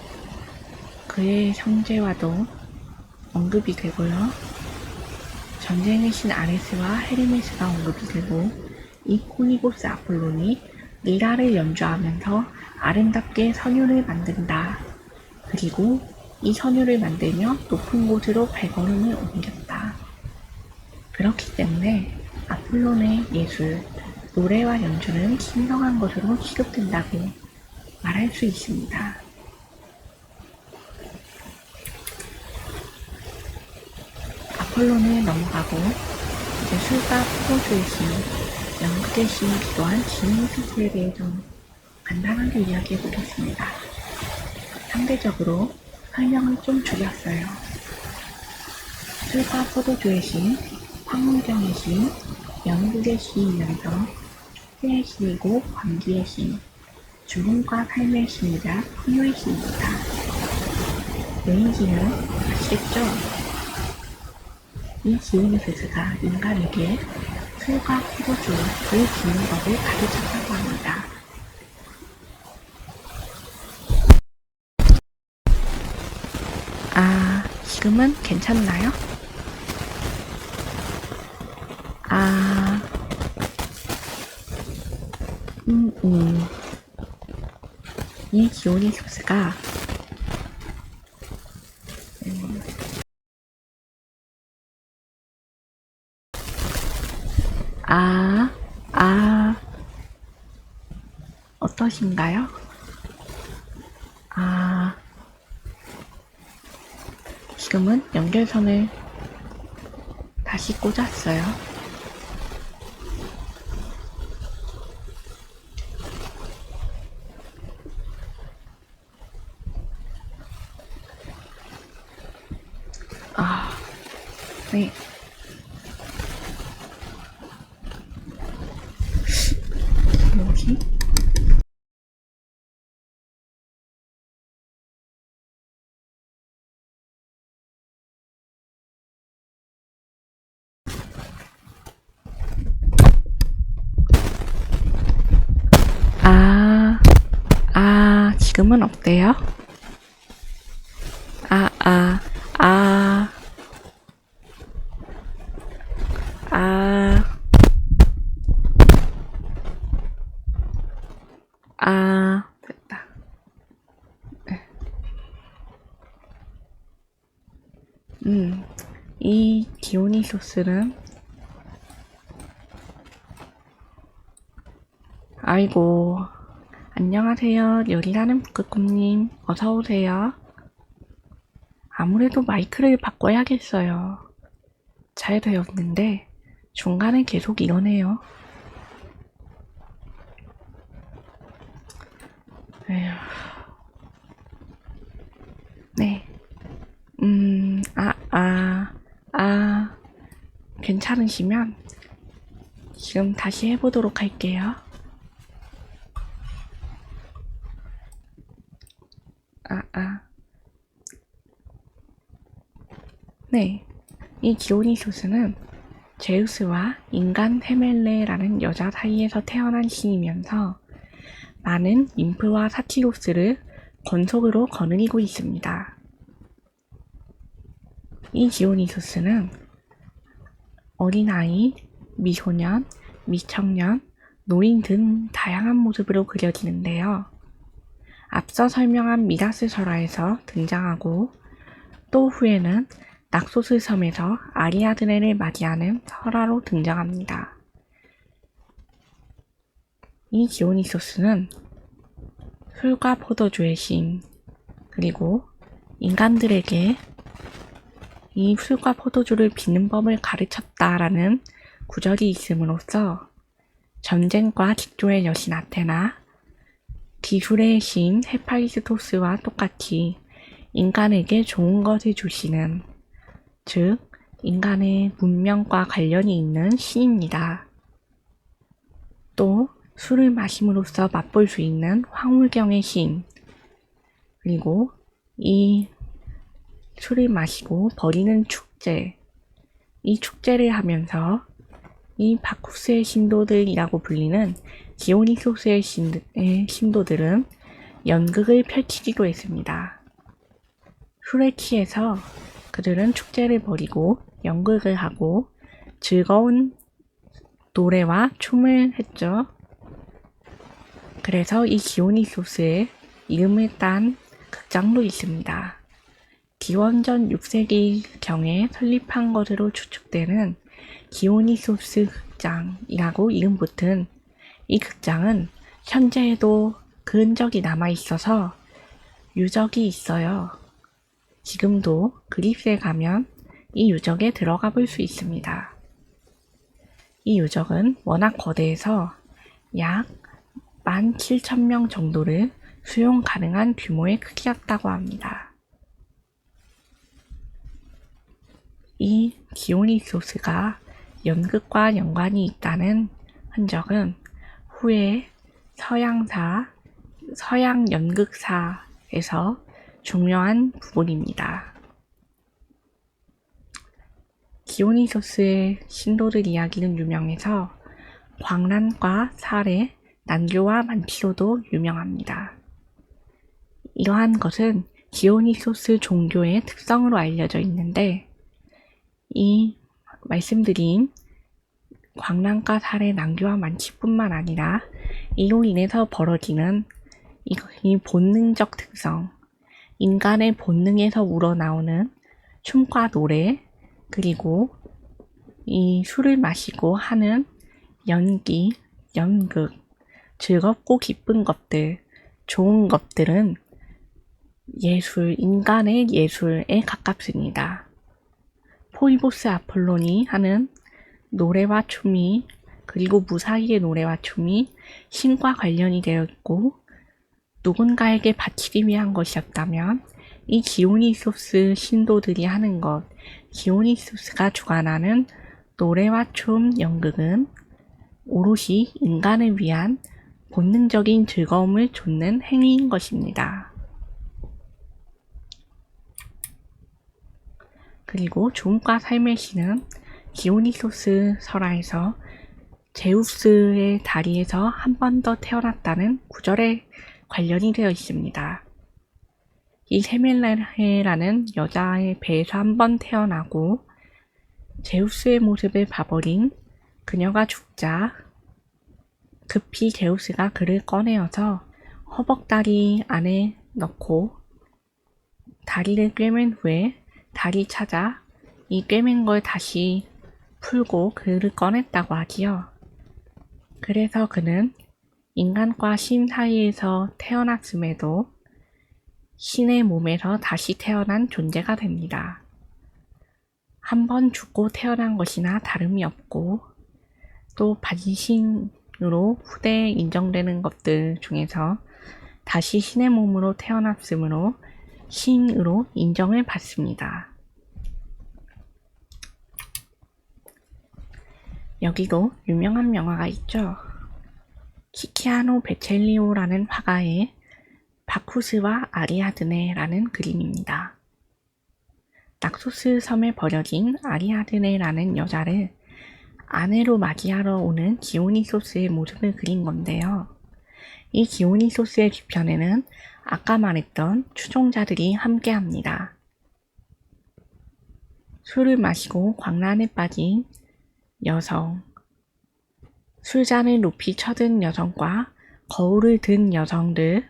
그의 형제와도 언급이 되고요. 전쟁의 신 아레스와 헤르메스가 언급이 되고 이 코니고스 아폴론이 리라를 연주하면서 아름답게 선율을 만든다. 그리고 이 선율을 만들며 높은 곳으로 발걸음을 옮겼다. 그렇기 때문에 아폴론의 예술, 노래와 연주는 신성한 것으로 취급된다고 말할 수 있습니다. 아폴론을 넘어가고 이제 술과 포도주의 신, 연극의 신이기도 한 지니스에 대해 좀 간단하게 이야기해 보겠습니다. 상대적으로 설명을 좀 줄였어요. 술과 포도주의 신, 황무경의 신, 연극의 신이면서 축제의 신이고 광기의 신, 죽음과 삶의 신이자 풍요의 신입니다. 왜인지는 아시겠죠? 이 기오니소스가 인간에게 술과 포도주를 빚는 법을 가르쳤다고 합니다. 아, 지금은 괜찮나요? 아, 이 디오니소스가 아, 아, 어떠신가요? 아, 지금은 연결선을 다시 꽂았어요. 아, 네. 뭐지? 지금은 어때요? 아, 아, 아, 아, 됐다. 이 디오니소스는 아이고, 안녕하세요. 요리하는 북극곰님. 어서오세요. 아무래도 마이크를 바꿔야겠어요. 잘 되었는데, 중간에 계속 이러네요. 에휴. 네. 괜찮으시면 지금 다시 해보도록 할게요. 네. 이 디오니소스는 제우스와 인간 헤멜레라는 여자 사이에서 태어난 신이면서 많은 ним프와 사티로스를 권속으로 거느리고 있습니다. 이 디오니소스는 어린아이, 미소년, 미청년, 노인 등 다양한 모습으로 그려지는데요. 앞서 설명한 미다스 설화에서 등장하고 또 후에는 낙소스 섬에서 아리아드네를 맞이하는 설화로 등장합니다. 이 디오니소스는 술과 포도주의 신, 그리고 인간들에게 이 술과 포도주를 빚는 법을 가르쳤다라는 구절이 있음으로써 전쟁과 직조의 여신 아테나, 기술의 신 헤파이스토스와 똑같이 인간에게 좋은 것을 주시는, 즉 인간의 문명과 관련이 있는 신입니다. 또 술을 마심으로써 맛볼 수 있는 황홀경의 신, 그리고 이 술을 마시고 버리는 축제, 이 축제를 하면서 이 바쿠스의 신도들이라고 불리는 디오니소스의 신도들은 연극을 펼치기도 했습니다. 술에 취해서 그들은 축제를 벌이고 연극을 하고 즐거운 노래와 춤을 했죠. 그래서 이 디오니소스의 이름을 딴 극장도 있습니다. 기원전 6세기경에 설립한 것으로 추측되는 디오니소스 극장이라고 이름 붙은 이 극장은 현재에도 그 흔적이 남아있어서 유적이 있어요. 지금도 그리스에 가면 이 유적에 들어가 볼 수 있습니다. 이 유적은 워낙 거대해서 약 17,000명 정도를 수용 가능한 규모의 크기였다고 합니다. 이 디오니소스가 연극과 연관이 있다는 흔적은 후에 서양 연극사에서 중요한 부분입니다. 디오니소스의 신도들 이야기는 유명해서 광란과 살해, 난교와 만피로도 유명합니다. 이러한 것은 디오니소스 종교의 특성으로 알려져 있는데 이 말씀드린 광란과 살해, 난교와 만치뿐만 아니라 이로 인해서 벌어지는 이 본능적 특성, 인간의 본능에서 우러나오는 춤과 노래, 그리고 이 술을 마시고 하는 연기, 연극, 즐겁고 기쁜 것들, 좋은 것들은 예술, 인간의 예술에 가깝습니다. 포이보스 아폴론이 하는 노래와 춤이, 그리고 무사히의 노래와 춤이 신과 관련이 되어 있고 누군가에게 바치기 위한 것이었다면 이 디오니소스 신도들이 하는 것, 디오니소스가 주관하는 노래와 춤, 연극은 오롯이 인간을 위한 본능적인 즐거움을 좇는 행위인 것입니다. 그리고 죽음과 삶의 신은 디오니소스 설화에서 제우스의 다리에서 한 번 더 태어났다는 구절에 관련이 되어 있습니다. 이 세멜라헤라는 여자의 배에서 한 번 태어나고 제우스의 모습을 봐버린 그녀가 죽자 급히 제우스가 그를 꺼내어서 허벅다리 안에 넣고 다리를 꿰맨 후에 다리 찾아 이 꿰맨 걸 다시 풀고 그를 꺼냈다고 하지요. 그래서 그는 인간과 신 사이에서 태어났음에도 신의 몸에서 다시 태어난 존재가 됩니다. 한 번 죽고 태어난 것이나 다름이 없고 또 반신으로 후대에 인정되는 것들 중에서 다시 신의 몸으로 태어났으므로 신으로 인정을 받습니다. 여기도 유명한 명화가 있죠. 키키아노 베첼리오라는 화가의 바쿠스와 아리아드네라는 그림입니다. 낙소스 섬에 버려진 아리아드네라는 여자를 아내로 맞이하러 오는 디오니소스의 모습을 그린 건데요. 이 디오니소스의 뒤편에는 아까 말했던 추종자들이 함께합니다. 술을 마시고 광란에 빠진 여성, 술잔을 높이 쳐든 여성과 거울을 든 여성들,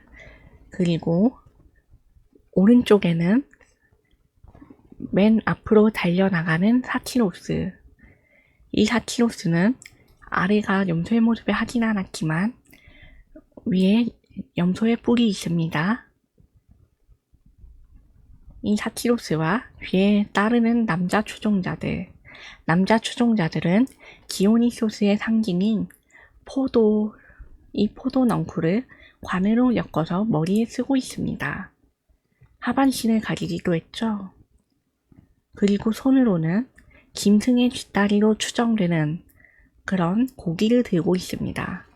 그리고 오른쪽에는 맨 앞으로 달려나가는 사티로스. 이 사티로스는 아래가 염소의 모습을 하진 않았지만 위에 염소의 뿔이 있습니다. 이 사티로스와 뒤에 따르는 남자 추종자들은 디오니소스의 상징인 이 포도 넝쿨을 관으로 엮어서 머리에 쓰고 있습니다. 하반신을 가리기도 했죠. 그리고 손으로는 짐승의 뒷다리로 추정되는 그런 고기를 들고 있습니다.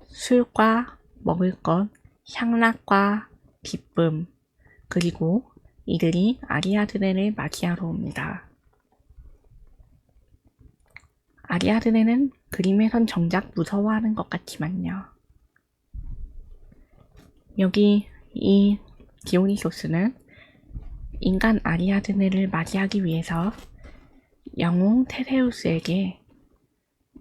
술과 먹을 것, 향락과 기쁨, 그리고 이들이 아리아드네를 맞이하러 옵니다. 아리아드네는 그림에선 정작 무서워하는 것 같지만요. 여기 이 디오니소스는 인간 아리아드네를 맞이하기 위해서 영웅 테세우스에게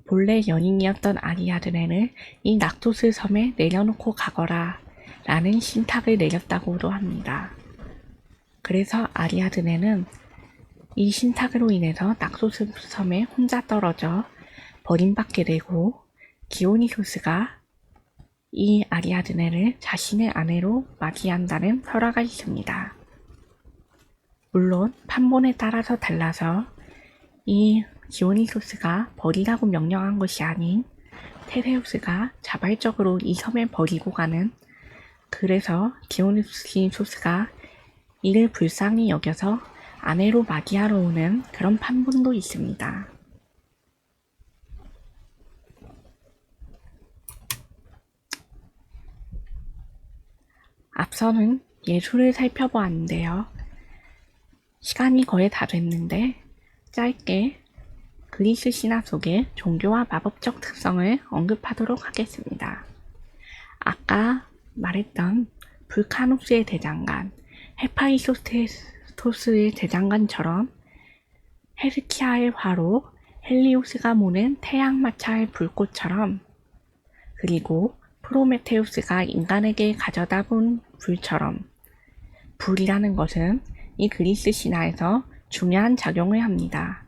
본래 연인이었던 아리아드네를 이 낙소스 섬에 내려놓고 가거라 라는 신탁을 내렸다고도 합니다. 그래서 아리아드네는 이 신탁으로 인해서 낙소스 섬에 혼자 떨어져 버림받게 되고 디오니소스가 이 아리아드네를 자신의 아내로 맞이한다는 설화가 있습니다. 물론 판본에 따라서 달라서 이 디오니소스가 버리라고 명령한 것이 아닌 테세우스가 자발적으로 이 섬에 버리고 가는, 그래서 디오니소스가 이를 불쌍히 여겨서 아내로 맞이하러 오는 그런 판본도 있습니다. 앞서는 예술을 살펴보았는데요. 시간이 거의 다 됐는데 짧게 그리스 신화 속의 종교와 마법적 특성을 언급하도록 하겠습니다. 아까 말했던 불카누스의 대장간, 헤파이소스의 대장간처럼 헤스키아의 화로, 헬리오스가 모는 태양마차의 불꽃처럼, 그리고 프로메테우스가 인간에게 가져다 본 불처럼, 불이라는 것은 이 그리스 신화에서 중요한 작용을 합니다.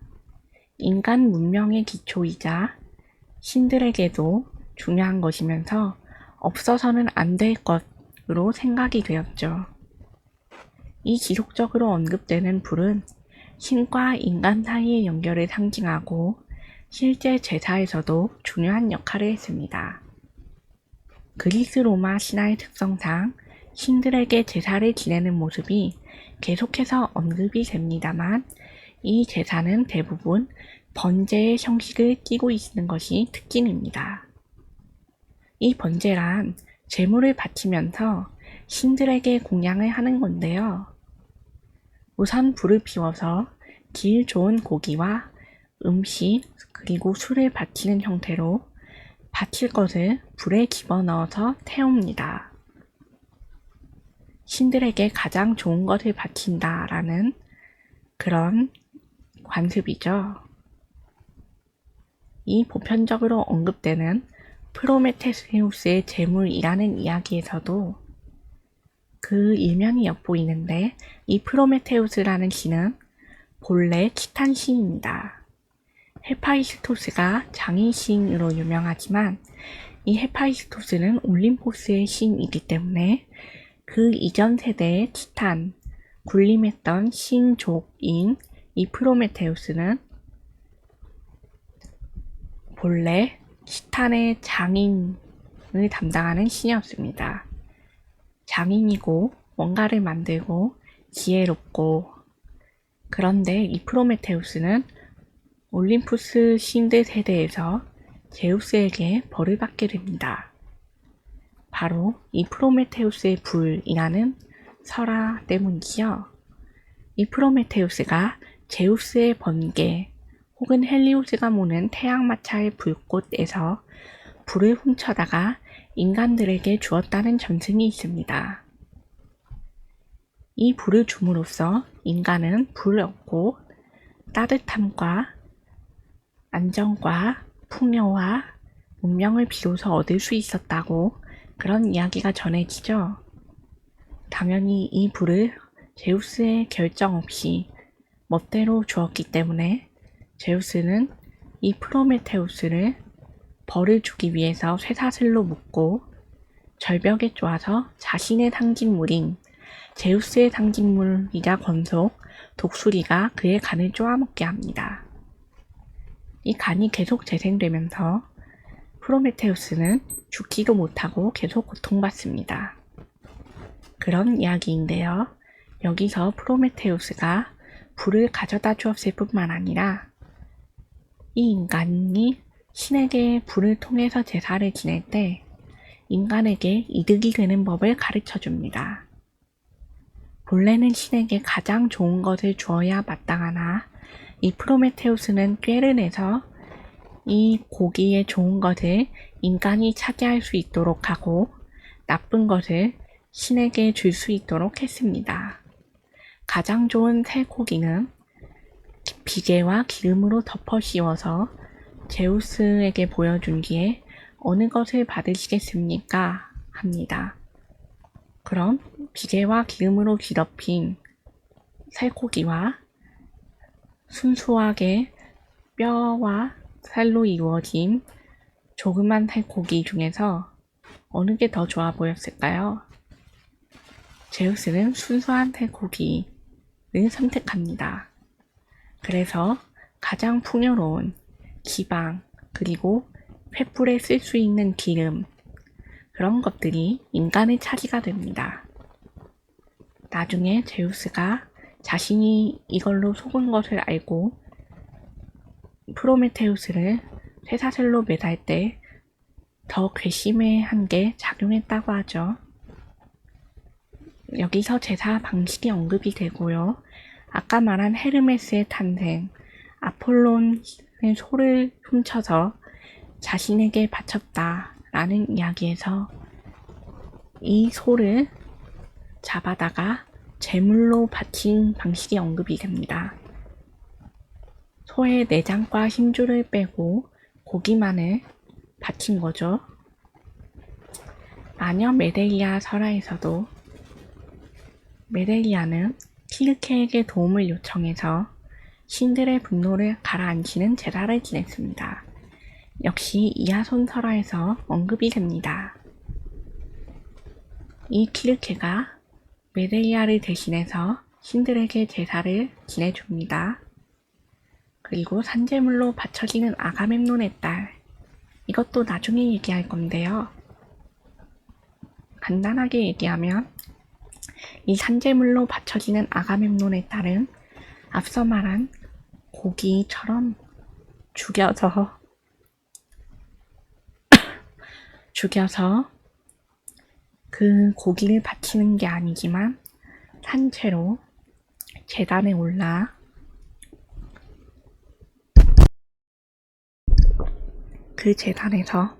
인간 문명의 기초이자 신들에게도 중요한 것이면서 없어서는 안 될 것으로 생각이 되었죠. 이 지속적으로 언급되는 불은 신과 인간 사이의 연결을 상징하고 실제 제사에서도 중요한 역할을 했습니다. 그리스 로마 신화의 특성상 신들에게 제사를 지내는 모습이 계속해서 언급이 됩니다만 이 제사는 대부분 번제의 형식을 띠고 있는 것이 특징입니다. 이 번제란 제물을 바치면서 신들에게 공양을 하는 건데요. 우선 불을 피워서 질 좋은 고기와 음식 그리고 술을 바치는 형태로 바칠 것을 불에 집어넣어서 태웁니다. 신들에게 가장 좋은 것을 바친다라는 그런 관습이죠. 이 보편적으로 언급되는 프로메테우스의 제물이라는 이야기에서도 그 일면이 엿보이는데 이 프로메테우스라는 신은 본래 티탄 신입니다. 헤파이스토스가 장인 신으로 유명하지만 이 헤파이스토스는 올림포스의 신이기 때문에 그 이전 세대의 티탄, 군림했던 신족인 이 프로메테우스는 본래 티탄의 장인을 담당하는 신이었습니다. 장인이고 뭔가를 만들고 지혜롭고, 그런데 이 프로메테우스는 올림푸스 신들 세대에서 제우스에게 벌을 받게 됩니다. 바로 이 프로메테우스의 불이라는 설화 때문이지요. 이 프로메테우스가 제우스의 번개 혹은 헬리오스가 모는 태양마차의 불꽃에서 불을 훔쳐다가 인간들에게 주었다는 전승이 있습니다. 이 불을 줌으로써 인간은 불을 얻고 따뜻함과 안정과 풍요와 문명을 비로소 얻을 수 있었다고 그런 이야기가 전해지죠. 당연히 이 불을 제우스의 결정 없이 멋대로 주었기 때문에 제우스는 이 프로메테우스를 벌을 주기 위해서 쇠사슬로 묶고 절벽에 쪼아서 자신의 상징물인 제우스의 상징물이자 권속 독수리가 그의 간을 쪼아먹게 합니다. 이 간이 계속 재생되면서 프로메테우스는 죽지도 못하고 계속 고통받습니다. 그런 이야기인데요. 여기서 프로메테우스가 불을 가져다 주었을 뿐만 아니라 이 인간이 신에게 불을 통해서 제사를 지낼 때 인간에게 이득이 되는 법을 가르쳐 줍니다. 본래는 신에게 가장 좋은 것을 주어야 마땅하나 이 프로메테우스는 꾀를 내서 이 고기의 좋은 것을 인간이 차지할 수 있도록 하고 나쁜 것을 신에게 줄 수 있도록 했습니다. 가장 좋은 쇠고기는 비계와 기름으로 덮어 씌워서 제우스에게 보여준 뒤에 어느 것을 받으시겠습니까? 합니다. 그럼 비계와 기름으로 뒤덮인 쇠고기와 순수하게 뼈와 살로 이루어진 조그만 쇠고기 중에서 어느 게 더 좋아 보였을까요? 제우스는 순수한 쇠고기를 선택합니다. 그래서 가장 풍요로운 지방 그리고 횃불에 쓸 수 있는 기름, 그런 것들이 인간의 차지가 됩니다. 나중에 제우스가 자신이 이걸로 속은 것을 알고 프로메테우스를 쇠사슬로 매달 때 더 괘씸해한 게 작용했다고 하죠. 여기서 제사 방식이 언급이 되고요. 아까 말한 헤르메스의 탄생, 아폴론의 소를 훔쳐서 자신에게 바쳤다라는 이야기에서 이 소를 잡아다가 제물로 바친 방식이 언급이 됩니다. 소의 내장과 힘줄을 빼고 고기만을 바친 거죠. 마녀 메데이아 설화에서도 메데이아는 키르케에게 도움을 요청해서 신들의 분노를 가라앉히는 제사를 지냈습니다. 역시 이하손 설화에서 언급이 됩니다. 이 키르케가 메데이아를 대신해서 신들에게 제사를 지내줍니다. 그리고 산제물로 바쳐지는 아가멤논의 딸, 이것도 나중에 얘기할 건데요. 간단하게 얘기하면 이 산제물로 바쳐지는 아가멤논의 딸은 앞서 말한 고기처럼 죽여서 그 고기를 바치는 게 아니지만 산채로 제단에 올라 그 제단에서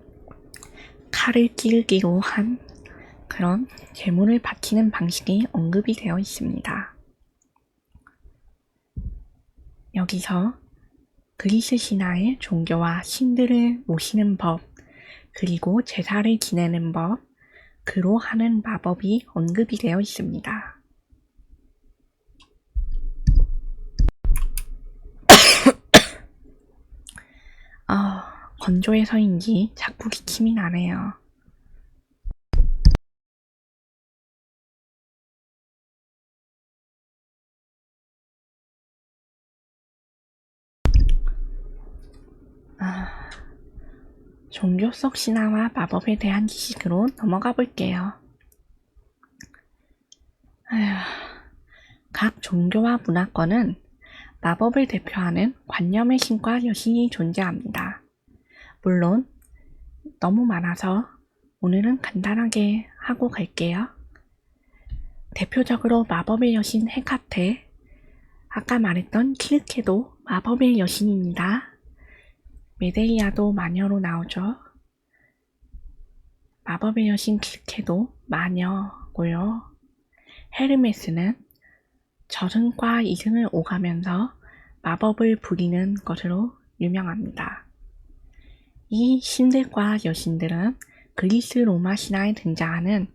칼을 찌르기로 한 그런 제물을 바치는 방식이 언급이 되어 있습니다. 여기서 그리스 신화의 종교와 신들을 모시는 법, 그리고 제사를 지내는 법, 그로 하는 마법이 언급이 되어 있습니다. 건조해서인지 자꾸 기침이 나네요. 종교 속 신화와 마법에 대한 지식으로 넘어가 볼게요. 각 종교와 문화권은 마법을 대표하는 관념의 신과 여신이 존재합니다. 물론 너무 많아서 오늘은 간단하게 하고 갈게요. 대표적으로 마법의 여신 헤카테, 아까 말했던 키르케도 마법의 여신입니다. 메데이아도 마녀로 나오죠. 마법의 여신 키르케도 마녀고요. 헤르메스는 저승과 이승을 오가면서 마법을 부리는 것으로 유명합니다. 이 신들과 여신들은 그리스 로마 신화에 등장하는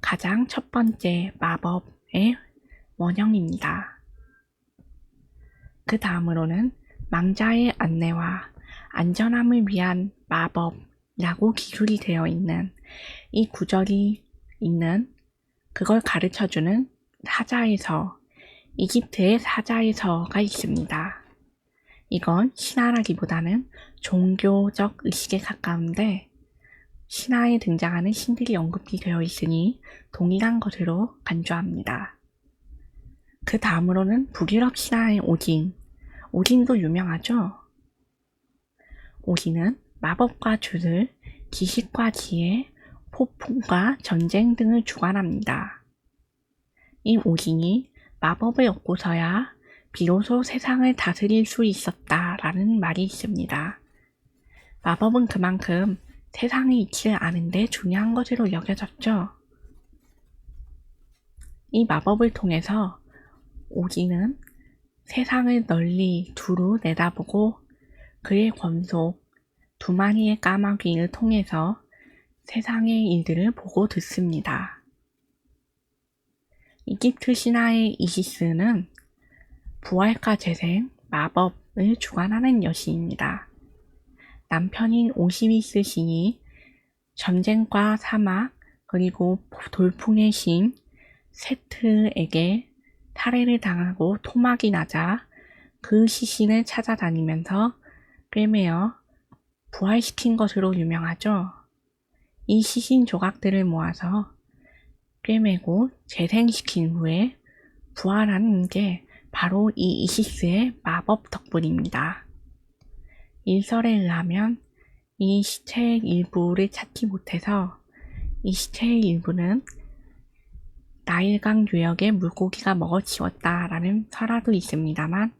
가장 첫 번째 마법의 원형입니다. 그 다음으로는 망자의 안내와 안전함을 위한 마법이라고 기술이 되어 있는 이 구절이 있는 그걸 가르쳐주는 사자에서, 이집트의 사자에서가 있습니다. 이건 신화라기보다는 종교적 의식에 가까운데 신화에 등장하는 신들이 언급이 되어 있으니 동일한 것으로 간주합니다. 그 다음으로는 북유럽 신화의 오딘, 오딘도 유명하죠? 오딘은 마법과 주술, 지식과 지혜, 폭풍과 전쟁 등을 주관합니다. 이 오딘이 마법을 얻고서야 비로소 세상을 다스릴 수 있었다라는 말이 있습니다. 마법은 그만큼 세상의 이치를 아는데 중요한 것으로 여겨졌죠. 이 마법을 통해서 오딘은 세상을 널리 두루 내다보고 그의 권속 두 마리의 까마귀를 통해서 세상의 일들을 보고 듣습니다. 이집트 신화의 이시스는 부활과 재생, 마법을 주관하는 여신입니다. 남편인 오시리스 신이 전쟁과 사막 그리고 돌풍의 신 세트에게 살해를 당하고 토막이 나자 그 시신을 찾아다니면서 꿰매어 부활시킨 것으로 유명하죠. 이 시신 조각들을 모아서 꿰매고 재생시킨 후에 부활하는 게 바로 이 이시스의 마법 덕분입니다. 일설에 의하면 이 시체의 일부를 찾지 못해서 이 시체의 일부는 나일강 유역에 물고기가 먹어치웠다라는 설화도 있습니다만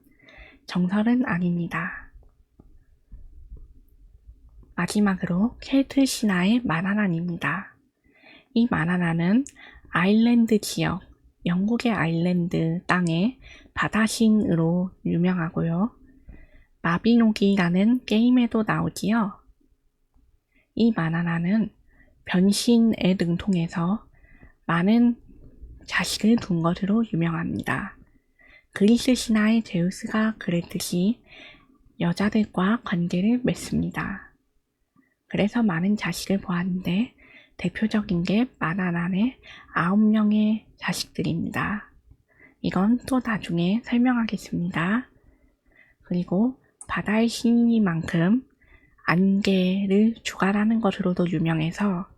정설은 아닙니다. 마지막으로 켈트 신화의 마나난입니다. 이 마나난은 아일랜드 지역, 영국의 아일랜드 땅의 바다신으로 유명하고요. 마비노기라는 게임에도 나오지요. 이 마나난은 변신에 능통해서 많은 자식을 둔 것으로 유명합니다. 그리스 신화의 제우스가 그랬듯이 여자들과 관계를 맺습니다. 그래서 많은 자식을 보았는데 대표적인 게 마나난의 9명의 자식들입니다. 이건 또 나중에 설명하겠습니다. 그리고 바다의 신이니만큼 안개를 주관하는 것으로도 유명해서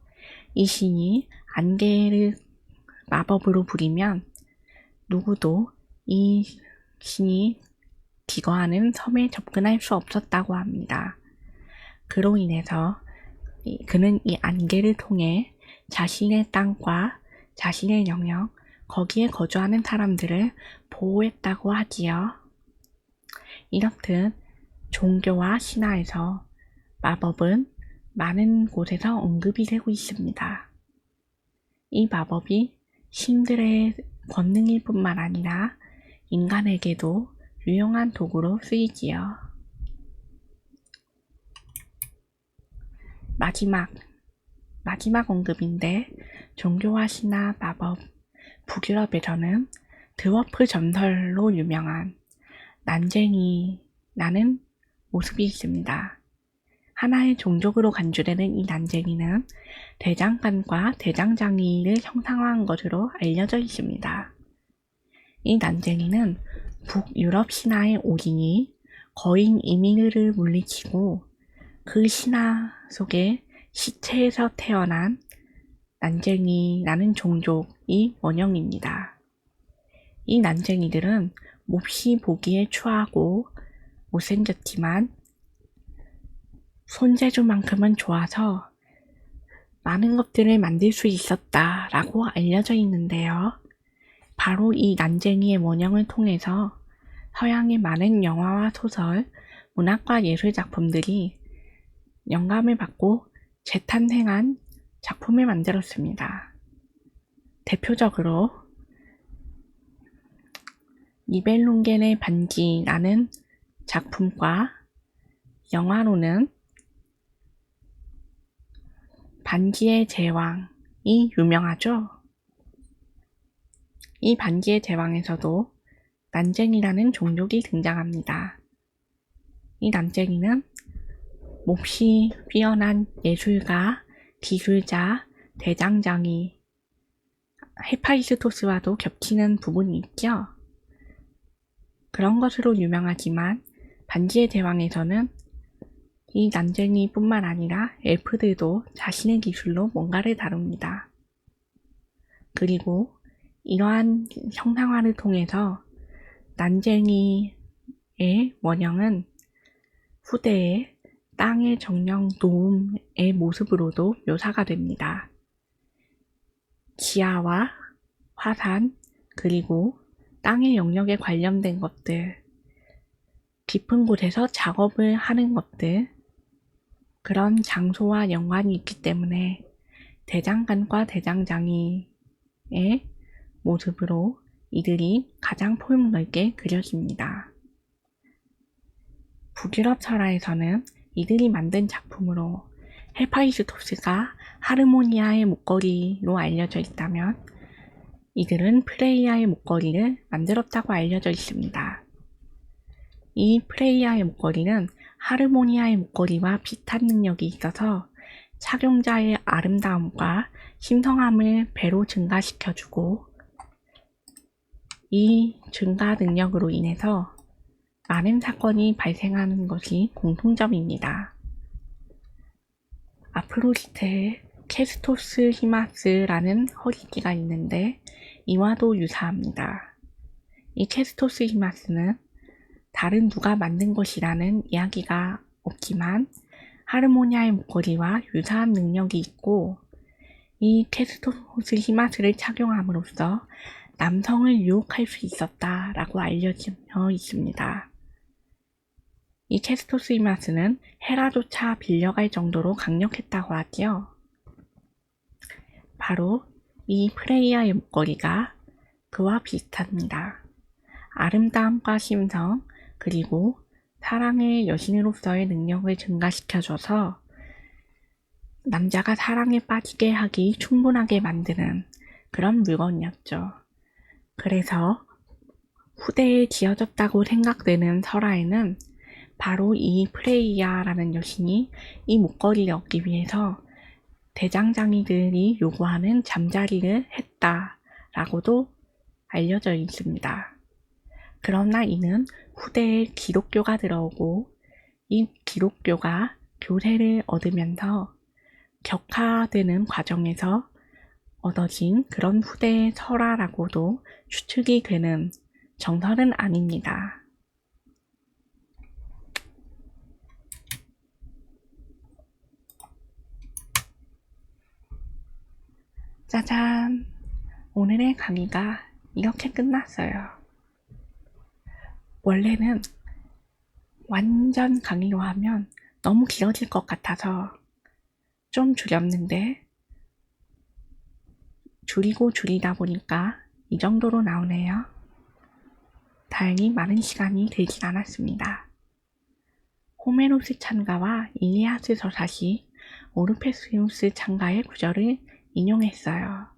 이 신이 안개를 마법으로 부리면 누구도 이 신이 기거하는 섬에 접근할 수 없었다고 합니다. 그로 인해서 그는 이 안개를 통해 자신의 땅과 자신의 영역, 거기에 거주하는 사람들을 보호했다고 하지요. 이렇듯 종교와 신화에서 마법은 많은 곳에서 언급이 되고 있습니다. 이 마법이 신들의 권능일 뿐만 아니라 인간에게도 유용한 도구로 쓰이지요. 마지막 언급인데 종교와 신화, 마법, 북유럽에서는 드워프 전설로 유명한 난쟁이라는 모습이 있습니다. 하나의 종족으로 간주되는 이 난쟁이는 대장간과 대장장이를 형상화한 것으로 알려져 있습니다. 이 난쟁이는 북유럽 신화의 오딘이 거인 이미르를 물리치고 그 신화 속에 시체에서 태어난 난쟁이라는 종족이 원형입니다. 이 난쟁이들은 몹시 보기에 추하고 못생겼지만 손재주만큼은 좋아서 많은 것들을 만들 수 있었다라고 알려져 있는데요. 바로 이 난쟁이의 원형을 통해서 서양의 많은 영화와 소설, 문학과 예술 작품들이 영감을 받고 재탄생한 작품을 만들었습니다. 대표적으로 니벨룽겐의 반지라는 작품과 영화로는 반지의 제왕이 유명하죠. 이 반지의 제왕에서도 난쟁이라는 종족이 등장합니다. 이 난쟁이는 몹시 뛰어난 예술가, 기술자, 대장장이, 헤파이스토스와도 겹치는 부분이 있죠. 그런 것으로 유명하지만 반지의 제왕에서는 이 난쟁이뿐만 아니라 엘프들도 자신의 기술로 뭔가를 다룹니다. 그리고 이러한 형상화를 통해서 난쟁이의 원형은 후대에 땅의 정령 노음의 모습으로도 묘사가 됩니다. 지하와 화산, 그리고 땅의 영역에 관련된 것들, 깊은 곳에서 작업을 하는 것들, 그런 장소와 연관이 있기 때문에 대장간과 대장장이의 모습으로 이들이 가장 폭넓게 그려집니다. 북유럽 설화에서는 이들이 만든 작품으로 헤파이스토스가 하르모니아의 목걸이로 알려져 있다면 이들은 프레이아의 목걸이를 만들었다고 알려져 있습니다. 이 프레이아의 목걸이는 하르모니아의 목걸이와 비슷한 능력이 있어서 착용자의 아름다움과 신성함을 배로 증가시켜주고 이 증가 능력으로 인해서 많은 사건이 발생하는 것이 공통점입니다. 아프로디테의 캐스토스 히마스라는 허리띠가 있는데 이와도 유사합니다. 이 캐스토스 히마스는 다른 누가 만든 것이라는 이야기가 없지만 하르모니아의 목걸이와 유사한 능력이 있고 이 캐스토스 히마스를 착용함으로써 남성을 유혹할 수 있었다라고 알려져 있습니다. 이 캐스토스 히마스는 헤라조차 빌려갈 정도로 강력했다고 하지요. 바로 이 프레이야의 목걸이가 그와 비슷합니다. 아름다움과 심성 그리고 사랑의 여신으로서의 능력을 증가시켜줘서 남자가 사랑에 빠지게 하기 충분하게 만드는 그런 물건이었죠. 그래서 후대에 지어졌다고 생각되는 설화에는 바로 이 프레이야라는 여신이 이 목걸이를 얻기 위해서 대장장이들이 요구하는 잠자리를 했다라고도 알려져 있습니다. 그러나 이는 후대에 기독교가 들어오고 이 기독교가 교세를 얻으면서 격화되는 과정에서 얻어진 그런 후대의 설화라고도 추측이 되는 정설은 아닙니다. 짜잔! 오늘의 강의가 이렇게 끝났어요. 원래는 완전 강의로 하면 너무 길어질 것 같아서 좀 줄였는데 줄이고 줄이다 보니까 이 정도로 나오네요. 다행히 많은 시간이 들진 않았습니다. 호메로스 찬가와 일리아스 서사시 오르페시우스 찬가의 구절을 인용했어요.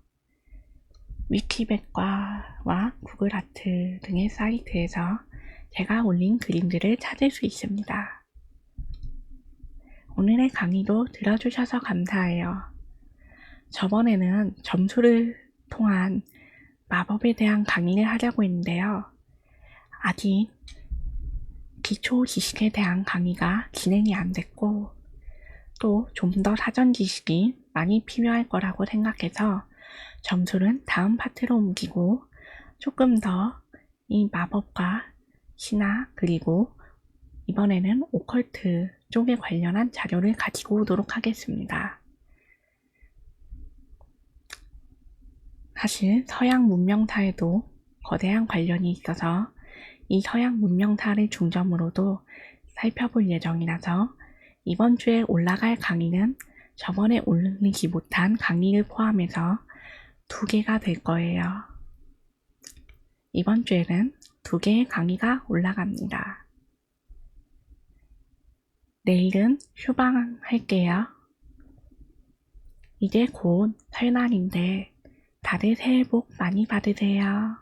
위키백과와 구글아트 등의 사이트에서 제가 올린 그림들을 찾을 수 있습니다. 오늘의 강의도 들어주셔서 감사해요. 저번에는 점수를 통한 마법에 대한 강의를 하려고 했는데요. 아직 기초 지식에 대한 강의가 진행이 안 됐고 또 좀 더 사전 지식이 많이 필요할 거라고 생각해서 점수는 다음 파트로 옮기고 조금 더 이 마법과 신화 그리고 이번에는 오컬트 쪽에 관련한 자료를 가지고 오도록 하겠습니다. 사실 서양 문명사에도 거대한 관련이 있어서 이 서양 문명사를 중점으로도 살펴볼 예정이라서 이번 주에 올라갈 강의는 저번에 올리지 못한 강의를 포함해서 2개가 될 거예요. 이번 주에는 2개의 강의가 올라갑니다. 내일은 휴방할게요. 이제 곧 설날인데 다들 새해 복 많이 받으세요.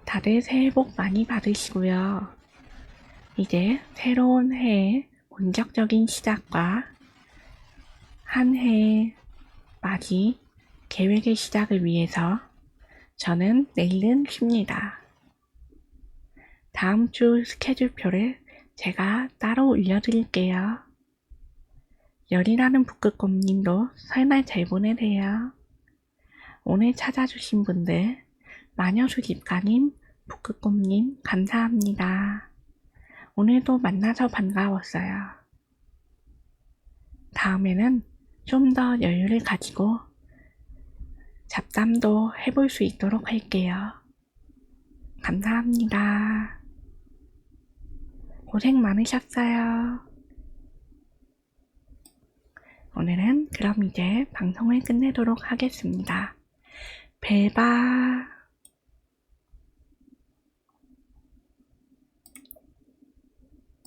다들 새해 복 많이 받으시고요. 이제 새로운 해의 본격적인 시작과 한 해의 맞이 계획의 시작을 위해서 저는 내일은 쉽니다. 다음 주 스케줄표를 제가 따로 올려드릴게요. 열이라는 북극곰님도 설날 잘 보내세요. 오늘 찾아주신 분들 마녀수집가님, 북극곰님 감사합니다. 오늘도 만나서 반가웠어요. 다음에는 좀 더 여유를 가지고 잡담도 해볼 수 있도록 할게요. 감사합니다. 고생 많으셨어요. 오늘은 그럼 이제 방송을 끝내도록 하겠습니다. 벨바